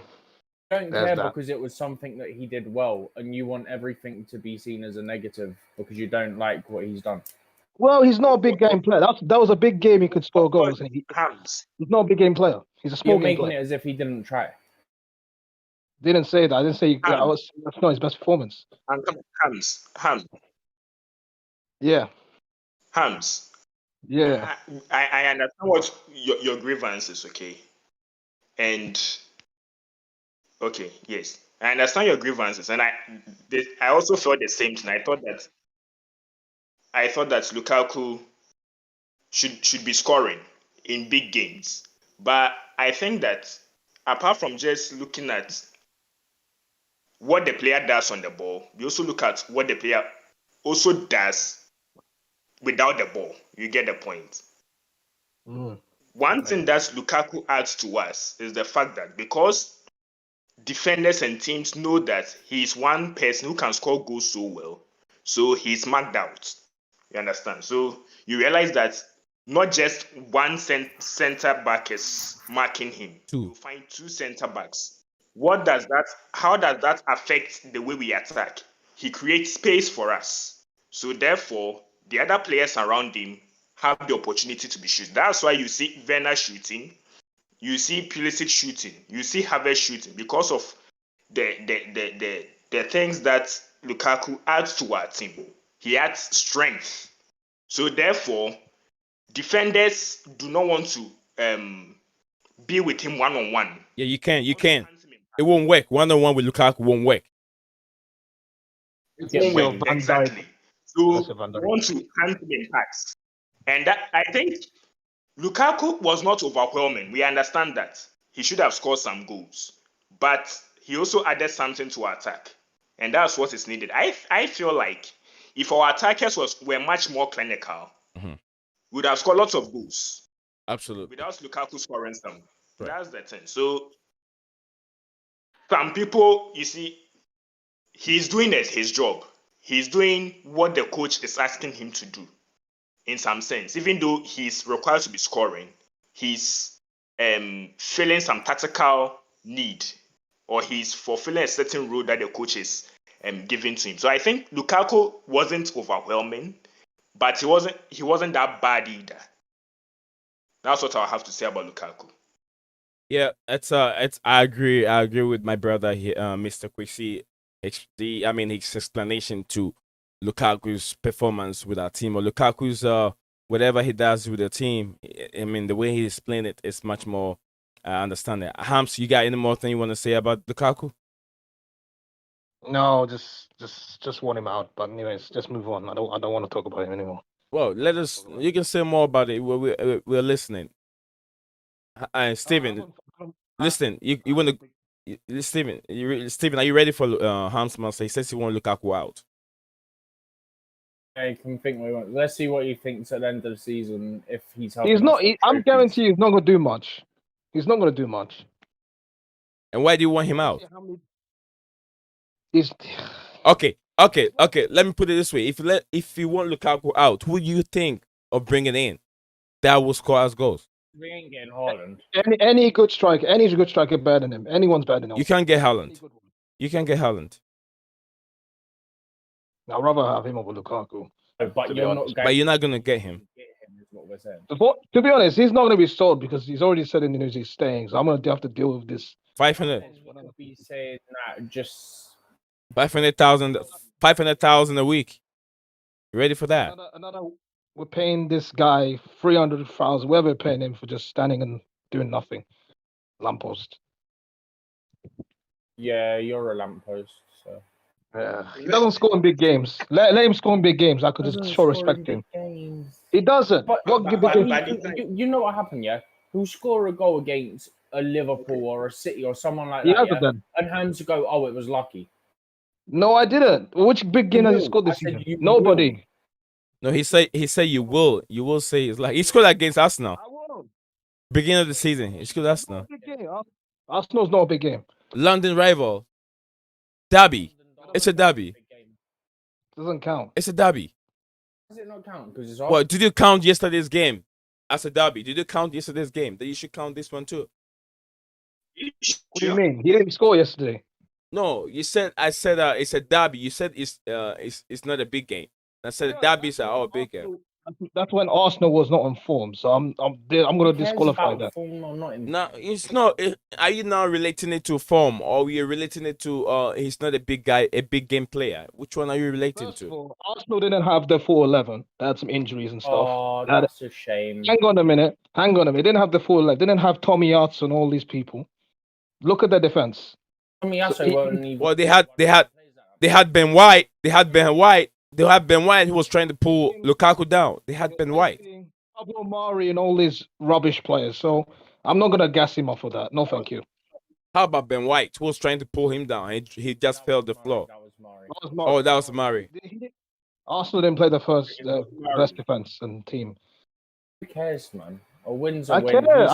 I don't there's care that. because it was something that he did well, and you want everything to be seen as a negative because you don't like what he's done. Well, he's not a big game player. That was a big game. He could score goals, and Hams. he's not a big game player. He's a small You're game making player. it as if he didn't try. Didn't say that. I didn't say that's not his best performance. And Hams. Yeah, I understand what your grievance is, okay? And okay, yes, I understand your grievances, and I also felt the same thing. I thought that Lukaku should be scoring in big games, but I think that apart from just looking at what the player does on the ball, we also look at what the player also does without the ball. You get the point. One thing that Lukaku adds to us is the fact that because defenders and teams know that he's one person who can score goals so well, so he's marked out. You understand? So you realize that not just one center back is marking him. You find two center backs. How does that affect the way we attack? He creates space for us. So therefore, the other players around him have the opportunity to be shooting. That's why you see Werner shooting, you see Pulisic shooting, you see Havertz shooting, because of the things that Lukaku adds to our team. He adds strength. So therefore, defenders do not want to be with him one-on-one. Yeah, you can. It won't work. One-on-one with Lukaku won't work. It won't work, exactly. So you want to hand him in packs. And that, I think Lukaku was not overwhelming. We understand that. He should have scored some goals. But he also added something to our attack. And that's what is needed. I feel like if our attackers were much more clinical, we would have scored lots of goals. Absolutely. Without Lukaku scoring some. Right. That's the thing. So some people, you see, he's doing his job. He's doing what the coach is asking him to do. In some sense, even though he's required to be scoring, he's filling some tactical need, or he's fulfilling a certain role that the coach is giving to him. So I think Lukaku wasn't overwhelming, but he wasn't that bad either. That's what I have to say about Lukaku. Yeah, I agree with my brother here, Mr. Kwesi. His explanation to Lukaku's performance with our team, or Lukaku's whatever he does with the team. I mean, the way he explained it is much more understanding. Hams, you got any more thing you want to say about Lukaku? No, just want him out. But anyways, just move on. I don't want to talk about him anymore. Well, you can say more about it. We're listening. Steven, listen. You want to, Steven? Steven, are you ready for Hams? He says he want Lukaku out. I can think we want. Let's see what he thinks at the end of the season. If he's I'm guarantee he's not going to do much. He's not going to do much. And why do you want him out? He's okay. Let me put it this way: if you want Lukaku out, who do you think of bringing in that will score us goals? We ain't getting Haaland. Any good striker, better than him. Anyone's better than him. You can't get Haaland. You can get Haaland. I'd rather have him over Lukaku. But you're not gonna get him. Is what we're saying. To be honest, he's not gonna be sold because he's already said in the news he's staying. So I'm gonna have to deal with this. 500. Be saying that just 500,000 a week. You ready for that? We're paying this guy 300,000. We're paying him for just standing and doing nothing. Lamppost. Yeah, you're a lamppost. So. Yeah, he doesn't score in big games. Let him score in big games. I could just show respect to him. He doesn't. You know what happened, yeah? He'll score a goal against a Liverpool or a City or someone like He that, hasn't done. and Hams go, oh, it was lucky. No, I didn't. Which big game has he scored this season? Nobody. No, he said you will say it's like he scored against Arsenal. I won't. Beginning of the season, he scored Arsenal. Big game. Arsenal's not a big game. London rival. Derby. It's a derby. Doesn't count. It's a derby. Does it not count? Because it's What did you count yesterday's game as a derby? Did you count yesterday's game? Then you should count this one too. What do you mean? He didn't score yesterday. No, you said it's a derby. You said it's not a big game. I said derbies are a big game. That's when Arsenal was not on form. So I'm going to disqualify that. No, it's not. Are you now relating it to form, or you're relating it to he's not a big guy, a big game player? Which one are you relating First of to? all, Arsenal didn't have the full 11. They had some injuries and stuff. Oh, that's a shame. Hang on a minute. They didn't have the full 11. They didn't have Tommy Yates and all these people. Look at their defense. Well, they had Ben White. They had Ben White who was trying to pull Lukaku down. They had Ben White. Pablo Mari and all these rubbish players. So I'm not gonna gas him off for that. No, thank you. How about Ben White who was trying to pull him down? He just fell the floor. Oh, that was Mari. Arsenal didn't play the best defense and team. Who cares, man? A win's a I win. care.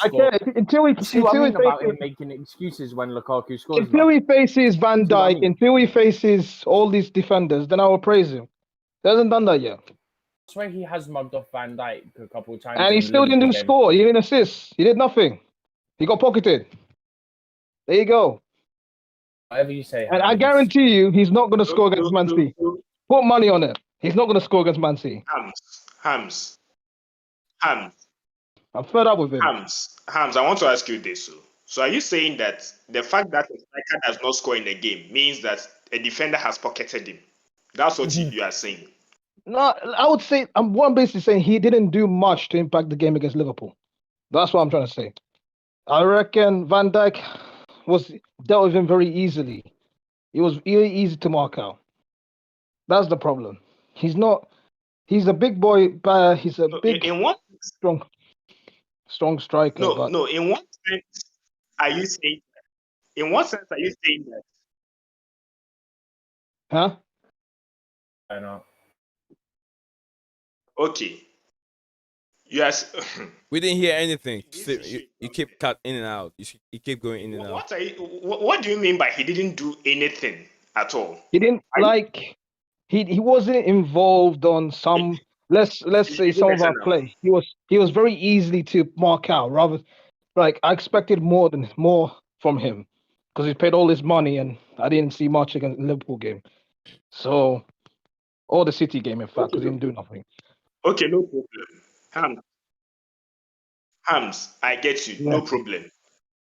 Until he about him making excuses when Lukaku scores. Until he faces Van Dijk, until he faces all these defenders, then I will praise him. He hasn't done that yet. I swear he has mugged off Van Dijk a couple of times. And he still didn't score. He didn't assist. He did nothing. He got pocketed. There you go. Whatever you say. And I guarantee you, he's not going to score against Man City. Put money on it. He's not going to score against Man City. Hams. I'm fed up with him. Hams, I want to ask you this. So are you saying that the fact that a striker does not score in the game means that a defender has pocketed him? That's what you are saying. No, I would say I'm basically saying he didn't do much to impact the game against Liverpool. That's what I'm trying to say. I reckon Van Dijk was dealt with him very easily. It was very easy to mark out. That's the problem. He's a big boy, but he's a big, strong striker. No. In what sense are you saying that? Huh? I know. Okay. Yes. We didn't hear anything. You keep cut in and out. You keep going in and out. What do you mean by he didn't do anything at all? He didn't he wasn't involved on some let's say some of our play. He was very easily to mark out. Rather, like I expected more from him because he paid all his money and I didn't see much against the Liverpool game. So, or the City game, in fact, because he didn't do nothing. Okay, no problem. Hams, I get you. Yeah. No problem.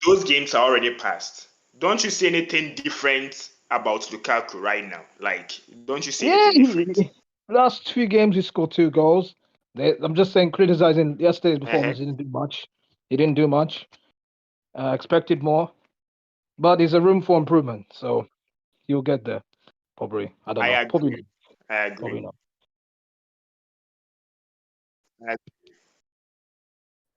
Those games are already past. Don't you see anything different about Lukaku right now? Like, don't you see anything different? Last 2 games, he scored 2 goals. I'm just saying, criticizing yesterday's performance. He didn't do much. Expected more. But there's a room for improvement. So, you'll get there. Probably. I don't know. Agree. I agree. Probably not.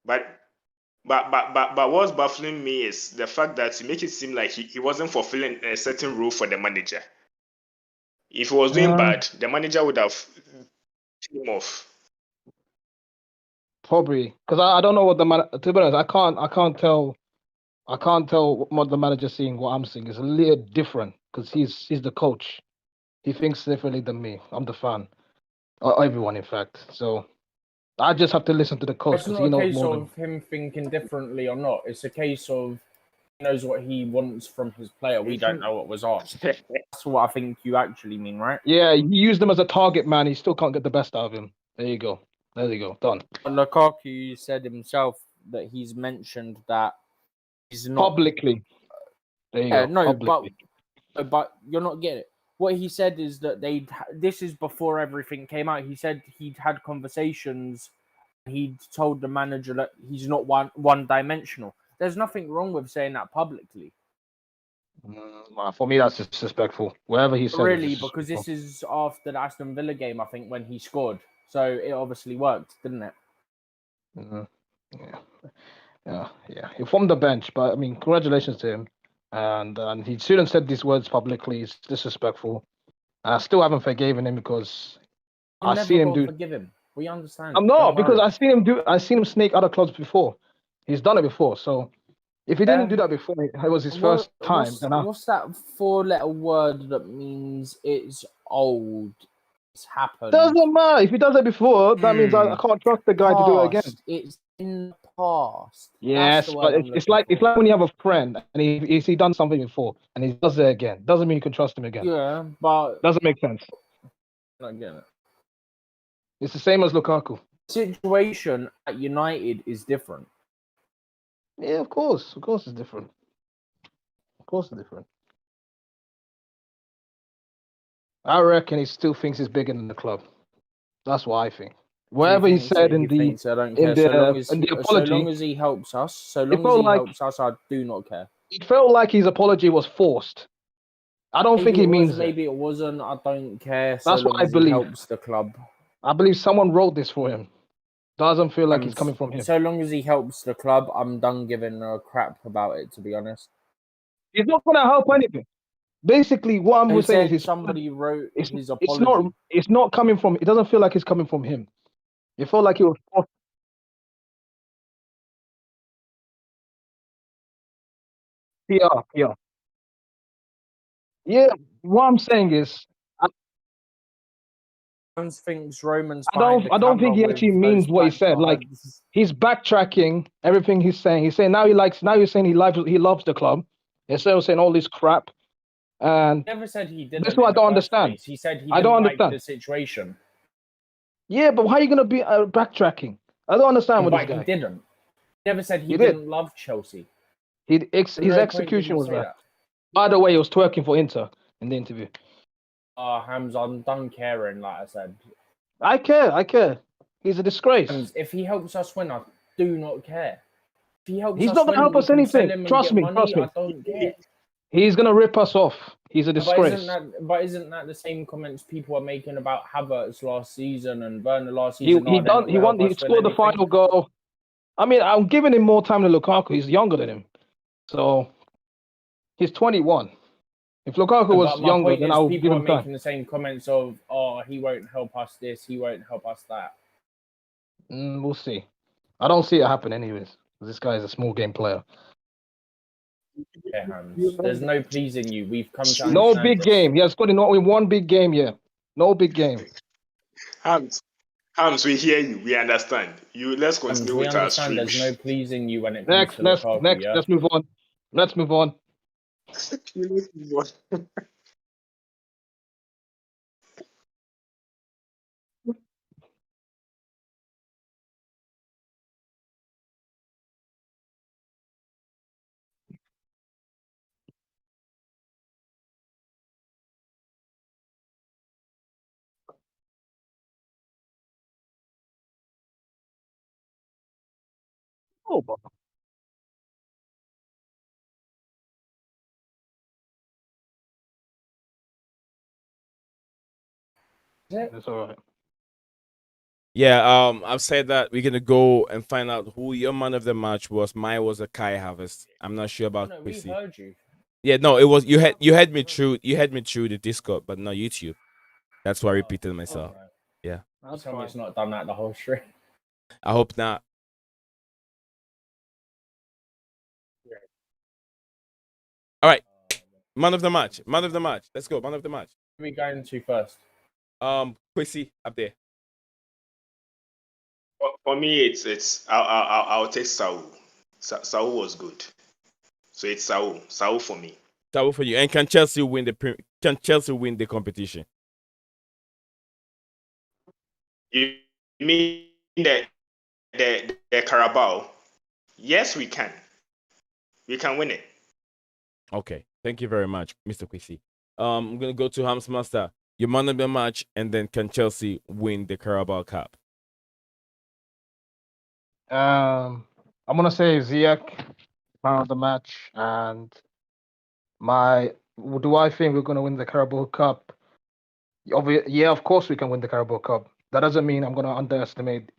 But what's baffling me is the fact that you make it seem like he wasn't fulfilling a certain role for the manager. If he was doing bad, the manager would have taken him off. Probably, because I don't know what to be honest, I can't tell what the manager's seeing, what I'm seeing. It's a little different because he's the coach. He thinks differently than me. I'm the fan, or everyone, in fact. So I just have to listen to the coach. It's not a case of him thinking differently or not. It's a case of he knows what he wants from his player. We don't know what was asked. That's what I think you actually mean, right? Yeah, he used him as a target man. He still can't get the best out of him. There you go. Done. Lukaku said himself that he's mentioned that he's not publicly. There you go. No, publicly. but you're not getting it. What he said is that this is before everything came out. He said he'd had conversations. He'd told the manager that he's not one-dimensional. There's nothing wrong with saying that publicly. For me, that's disrespectful. Wherever he said really, because this is after the Aston Villa game, I think, when he scored. So it obviously worked, didn't it? Yeah. Yeah. He formed the bench, but I mean, congratulations to him. And he shouldn't have said these words publicly. It's disrespectful. I still haven't forgiven him because I'm I never seen him gonna do. forgive him. We understand. I'm not Don't because worry. I seen him do. I seen him snake other clubs before. He's done it before. So if he didn't Yeah. do that before, it was his What, first time. what's that four-letter word that means it's old? It's happened. Doesn't matter if he does it before. That means I can't trust the guy to do it again. Past. It's in the past. That's Yes, the but word I'm it's looking like for. when you have a friend and he done something before and he does it again. Doesn't mean you can trust him again. Yeah, but Doesn't make sense. I get it. It's the same as Lukaku. Situation at United is different. Yeah, of course it's different. Of course it's different. I reckon he still thinks he's bigger than the club. That's what I think. Whatever he said in the I don't care. So apology, long as he helps us, I do not care. it felt like his apology was forced. I don't think he means it. Maybe it wasn't. I don't care. That's what I He believe. helps the club. I believe someone wrote this for him. Doesn't feel like it's coming from him. So long as he helps the club, I'm done giving a crap about it. To be honest, He's not gonna help anything. Basically, what I'm saying is somebody wrote his apology. It's not coming from. It doesn't feel like it's coming from him. It felt like he was forced. PR. Yeah, what I'm saying is, Thinks Roman's. I don't think he actually means what he said. Like he's backtracking everything he's saying. He's saying now he's saying he loves the club. Instead of saying all this crap. And he never said he didn't. That's what I don't understand. Place. He said he didn't like the situation. Yeah, but why are you gonna be backtracking? I don't understand what this guy. He didn't. He never said he didn't love Chelsea. His execution was bad. By the way, he was twerking for Inter in the interview. Hams, I'm done caring. Like I said, I care. He's a disgrace. Hams, if he helps us win, I do not care. If he helps He's us not gonna win, help us anything. Trust me. I don't care. He's gonna rip us off. He's a disgrace. Isn't that the same comments people are making about Havertz last season and Werner last He season? He scored the final goal. I mean, I'm giving him more time than Lukaku. He's younger than him, so he's 21. If Lukaku was younger, then I would give him time. People are making the same comments of, he won't help us this, he won't help us that. We'll see. I don't see it happen anyways. This guy is a small game player. Yeah, Hans. There's no pleasing you. We've come to no big game. He has scored in one big game. Yeah, no big game. Hans, we hear you. We understand. Let's continue with our stream. There's no pleasing you when it comes to Lukaku. Next. Yeah? Let's move on. Let's move on. Oh, that's all right. Yeah, I've said that we're gonna go and find out who your man of the match was. Mine was a Kai Havertz. I'm not sure about Chrissy. We heard you. Yeah, no, it was you had me through the Discord, but not YouTube. That's why I repeated myself. Right. Yeah. Tell me it's not done that the whole stream. I hope not. All right. Man of the match. Let's go. Man of the match. Who are we going to first? Chrissy up there. For me, it's I'll take Saul. Saul was good, so it's Saul for me. Saul for you. And can Chelsea win the competition? You mean the Carabao? Yes, we can. We can win it. Okay. Thank you very much, Mr. Chrissy. I'm gonna go to Hams Master. Your man of the match, and then can Chelsea win the Carabao Cup? I'm gonna say Ziyech, man of the match, and do I think we're gonna win the Carabao Cup? Yeah, of course we can win the Carabao Cup. That doesn't mean I'm gonna underestimate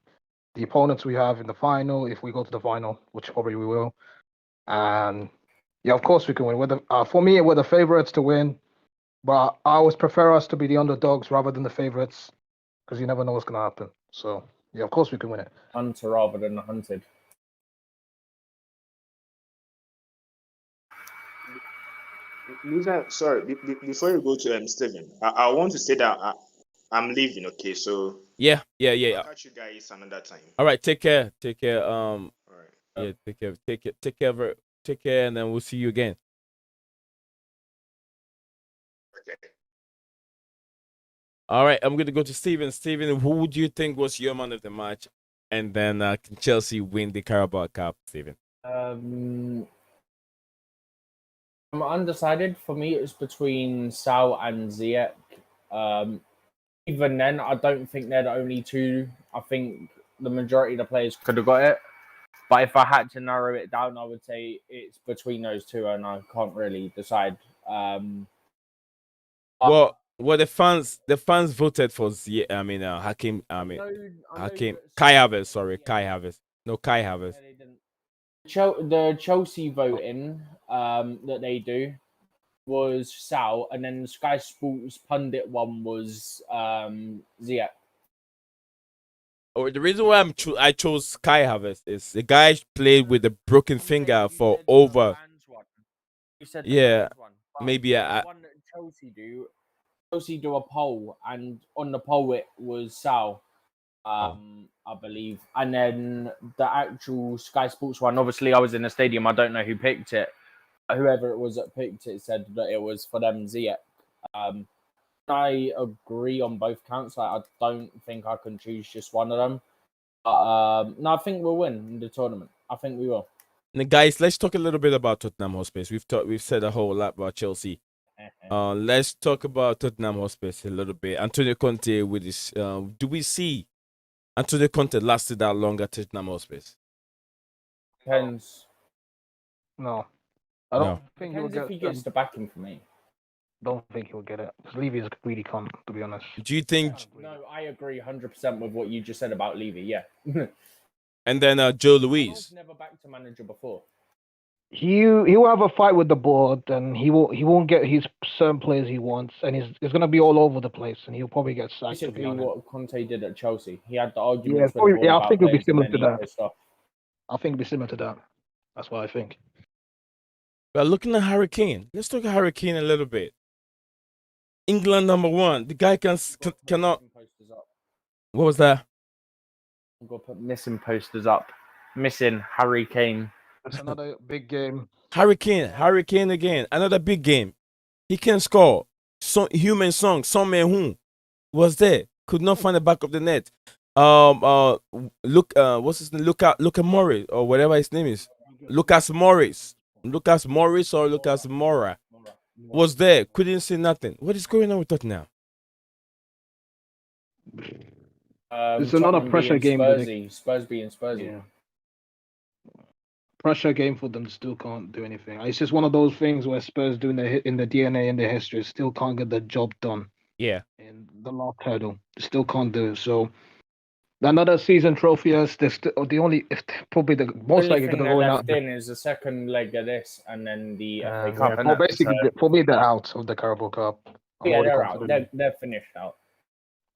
the opponents we have in the final, if we go to the final, which probably we will. And yeah, of course we can win. For me, we're the favorites to win, but I always prefer us to be the underdogs rather than the favorites because you never know what's going to happen. So yeah, of course we can win it. Hunter rather than the hunted. Lisa, sorry, before you go to Steven, I want to say that I'm leaving. Okay, so Yeah. I'll catch you guys another time. All right, take care. All right. Yeah, take care, and then we'll see you again. Okay. All right, I'm gonna go to Steven. Steven, who do you think was your man of the match? And then can Chelsea win the Carabao Cup, Steven? I'm undecided. For me, it's between Sal and Ziyech. Even then, I don't think they're the only two. I think the majority of the players could have got it. But if I had to narrow it down, I would say it's between those two, and I can't really decide. Well, the fans voted for Hakim. Hakim Kai Havertz. Sorry, Kai Havertz. No, Kai Havertz. Yeah, they didn't. The Chelsea voting that they do was Sal, and then the Sky Sports pundit one was Ziyech. Oh, the reason why I chose Kai Havertz is the guy played with a broken finger for over. You said Yeah, one, maybe the one that Chelsea do a poll, and on the poll it was Sal. I believe. And then the actual Sky Sports one, obviously I was in the stadium, I don't know who picked it. Whoever it was that picked it said that it was for them Ziyech. I agree on both counts. I don't think I can choose just one of them. But no, I think we'll win the tournament. I think we will. Now, guys, let's talk a little bit about Tottenham Hotspur. We've said a whole lot about Chelsea. Let's talk about Tottenham Hotspur a little bit. Antonio Conte with his. Do we see Antonio Conte lasted that long at Tottenham Hotspur? Depends. No, I don't think Depends if he gets the backing for me. Don't think he'll get it. Levy is really cunt, to be honest. Do you think? No, I agree 100% with what you just said about Levy. Yeah. And then Joe Louise. Never backed a manager before. He will have a fight with the board, and he won't get his certain players he wants, and he's gonna be all over the place, and he'll probably get sacked. Basically, what Conte did at Chelsea, he had the arguments with the board. I think it'll be similar to that. I think it'll be similar to that. That's what I think. But looking at Harry Kane, let's talk Harry Kane a little bit. England #1. The guy cannot. What was that? I'm gonna put missing posters up. Missing Harry Kane. That's another big game. Harry Kane again. Another big game. He can score. Human Song, Son Min-hoon was there. Could not find the back of the net. What's his name? Luca Morris or whatever his name is. Lucas Morris or Lucas Moura was there. Couldn't see nothing. What is going on with Tottenham? It's another pressure game. Spurs being Spursy. Yeah. Pressure game for them. Still can't do anything. It's just one of those things where Spurs doing in the DNA and their history still can't get the job done. Yeah. In the last hurdle, still can't do it. So another season trophy is probably the most likely going to go out. Then is the second leg of this, and then the FA Cup. Well, basically, for me, they're out of the Carabao Cup. Yeah, they're out. They're finished out.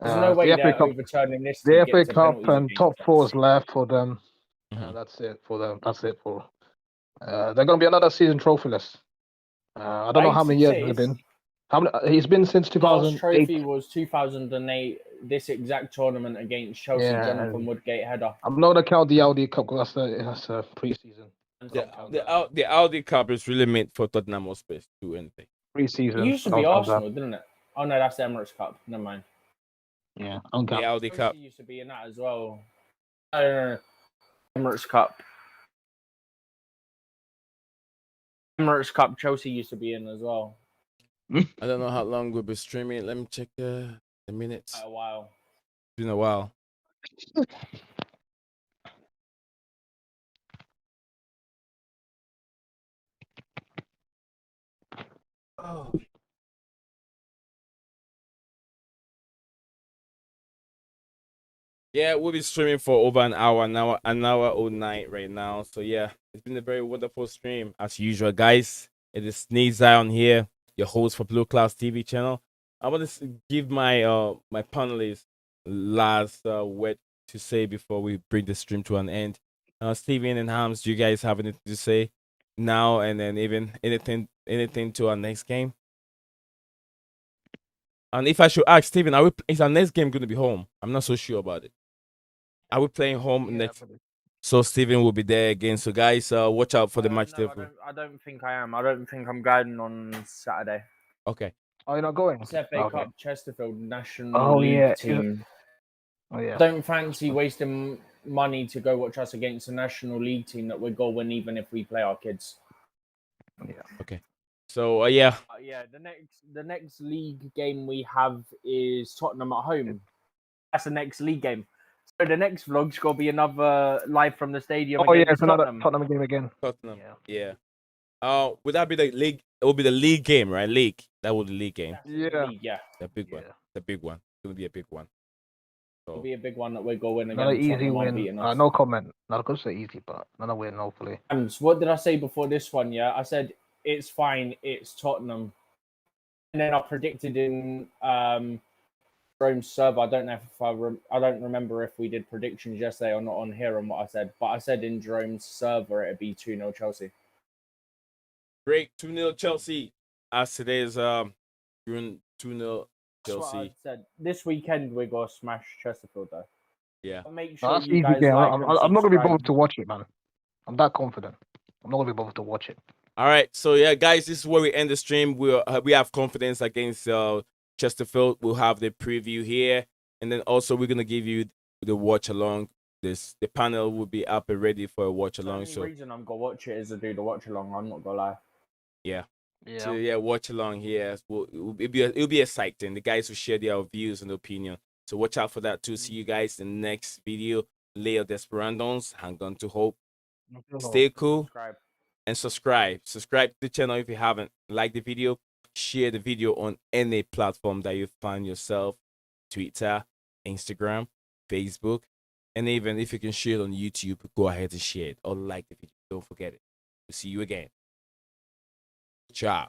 There's no way they're overturning this. The FA Cup and top 4 is left for them. That's it for them. They're going to be another season trophyless. I don't know how many years it's been. He's been since 2008. Last trophy was 2008. This exact tournament against Chelsea, Jonathan Woodgate header. I'm not going to count the Audi Cup because that's a pre-season. The Audi Cup is really meant for Tottenham Hotspur to do anything. Pre-season. It used to be Arsenal, didn't it? Oh no, that's the Emirates Cup. Never mind. Yeah, the Audi Cup used to be in that as well. No. Emirates Cup. Emirates Cup. Chelsea used to be in as well. I don't know how long we'll be streaming. Let me check the minutes. A while. It's been a while. Oh. Yeah, we'll be streaming for over an hour or night right now. So yeah, it's been a very wonderful stream as usual, guys. It is Sneeze Zion here, your host for Blue Clouds TV channel. I want to give my panelists last word to say before we bring the stream to an end. Steven and Hams, do you guys have anything to say now, and then even anything to our next game? And if I should ask Steven, is our next game going to be home? I'm not so sure about it. Are we playing home next? So Steven will be there again. So guys, watch out for the match. No, I don't think I am. I don't think I'm going on Saturday. Okay. Oh, you're not going? It's FA Okay. Cup Chesterfield National League team. Oh yeah. I don't fancy wasting money to go watch us against a National League team that we're going to win even if we play our kids. Yeah. Okay. So yeah. Yeah, the next league game we have is Tottenham at home. That's the next league game. So the next vlog's got to be another live from the stadium. Oh yeah, against it's another Tottenham. Tottenham game again. Tottenham. Yeah. Yeah. Would that be the league? It will be the league game, right? League. That will be the league game. Yeah. Yeah. The big one. The big one. It's gonna be a big one. So It'll be a big one that we're going against. Another easy Tottenham aren't win. beating us. No comment. Not going to say easy, but another win, hopefully. What did I say before this one? Yeah, I said it's fine. It's Tottenham, and then I predicted in Rome's server. I don't know if I don't remember if we did predictions yesterday or not on here on what I said, but I said in Jerome's server it'd be 2-0 Chelsea. great 2-0 Chelsea. As today is 2-0 Chelsea. That's what I said. This weekend we're gonna smash Chesterfield though. Yeah. Make sure That's you easy guys game. like I'm and not going to be subscribe. bothered to watch it, man. I'm that confident. I'm not going to be bothered to watch it. All right. So yeah, guys, this is where we end the stream. We have confidence against Chesterfield. We'll have the preview here, and then also we're gonna give you the watch along. The panel will be up and ready for a watch along. The only reason I'm gonna watch it is to do the watch along. I'm not gonna lie. Yeah. Yeah. So yeah, watch along here. It'll be exciting. The guys will share their views and opinion. So watch out for that too. See you guys in the next video. Leo Desperandos, hang on to hope. Stay cool and subscribe. Subscribe to the channel if you haven't. Like the video. Share the video on any platform that you find yourself. Twitter, Instagram, Facebook. And even if you can share it on YouTube, go ahead and share it or like the video. Don't forget it. We'll see you again. Ciao.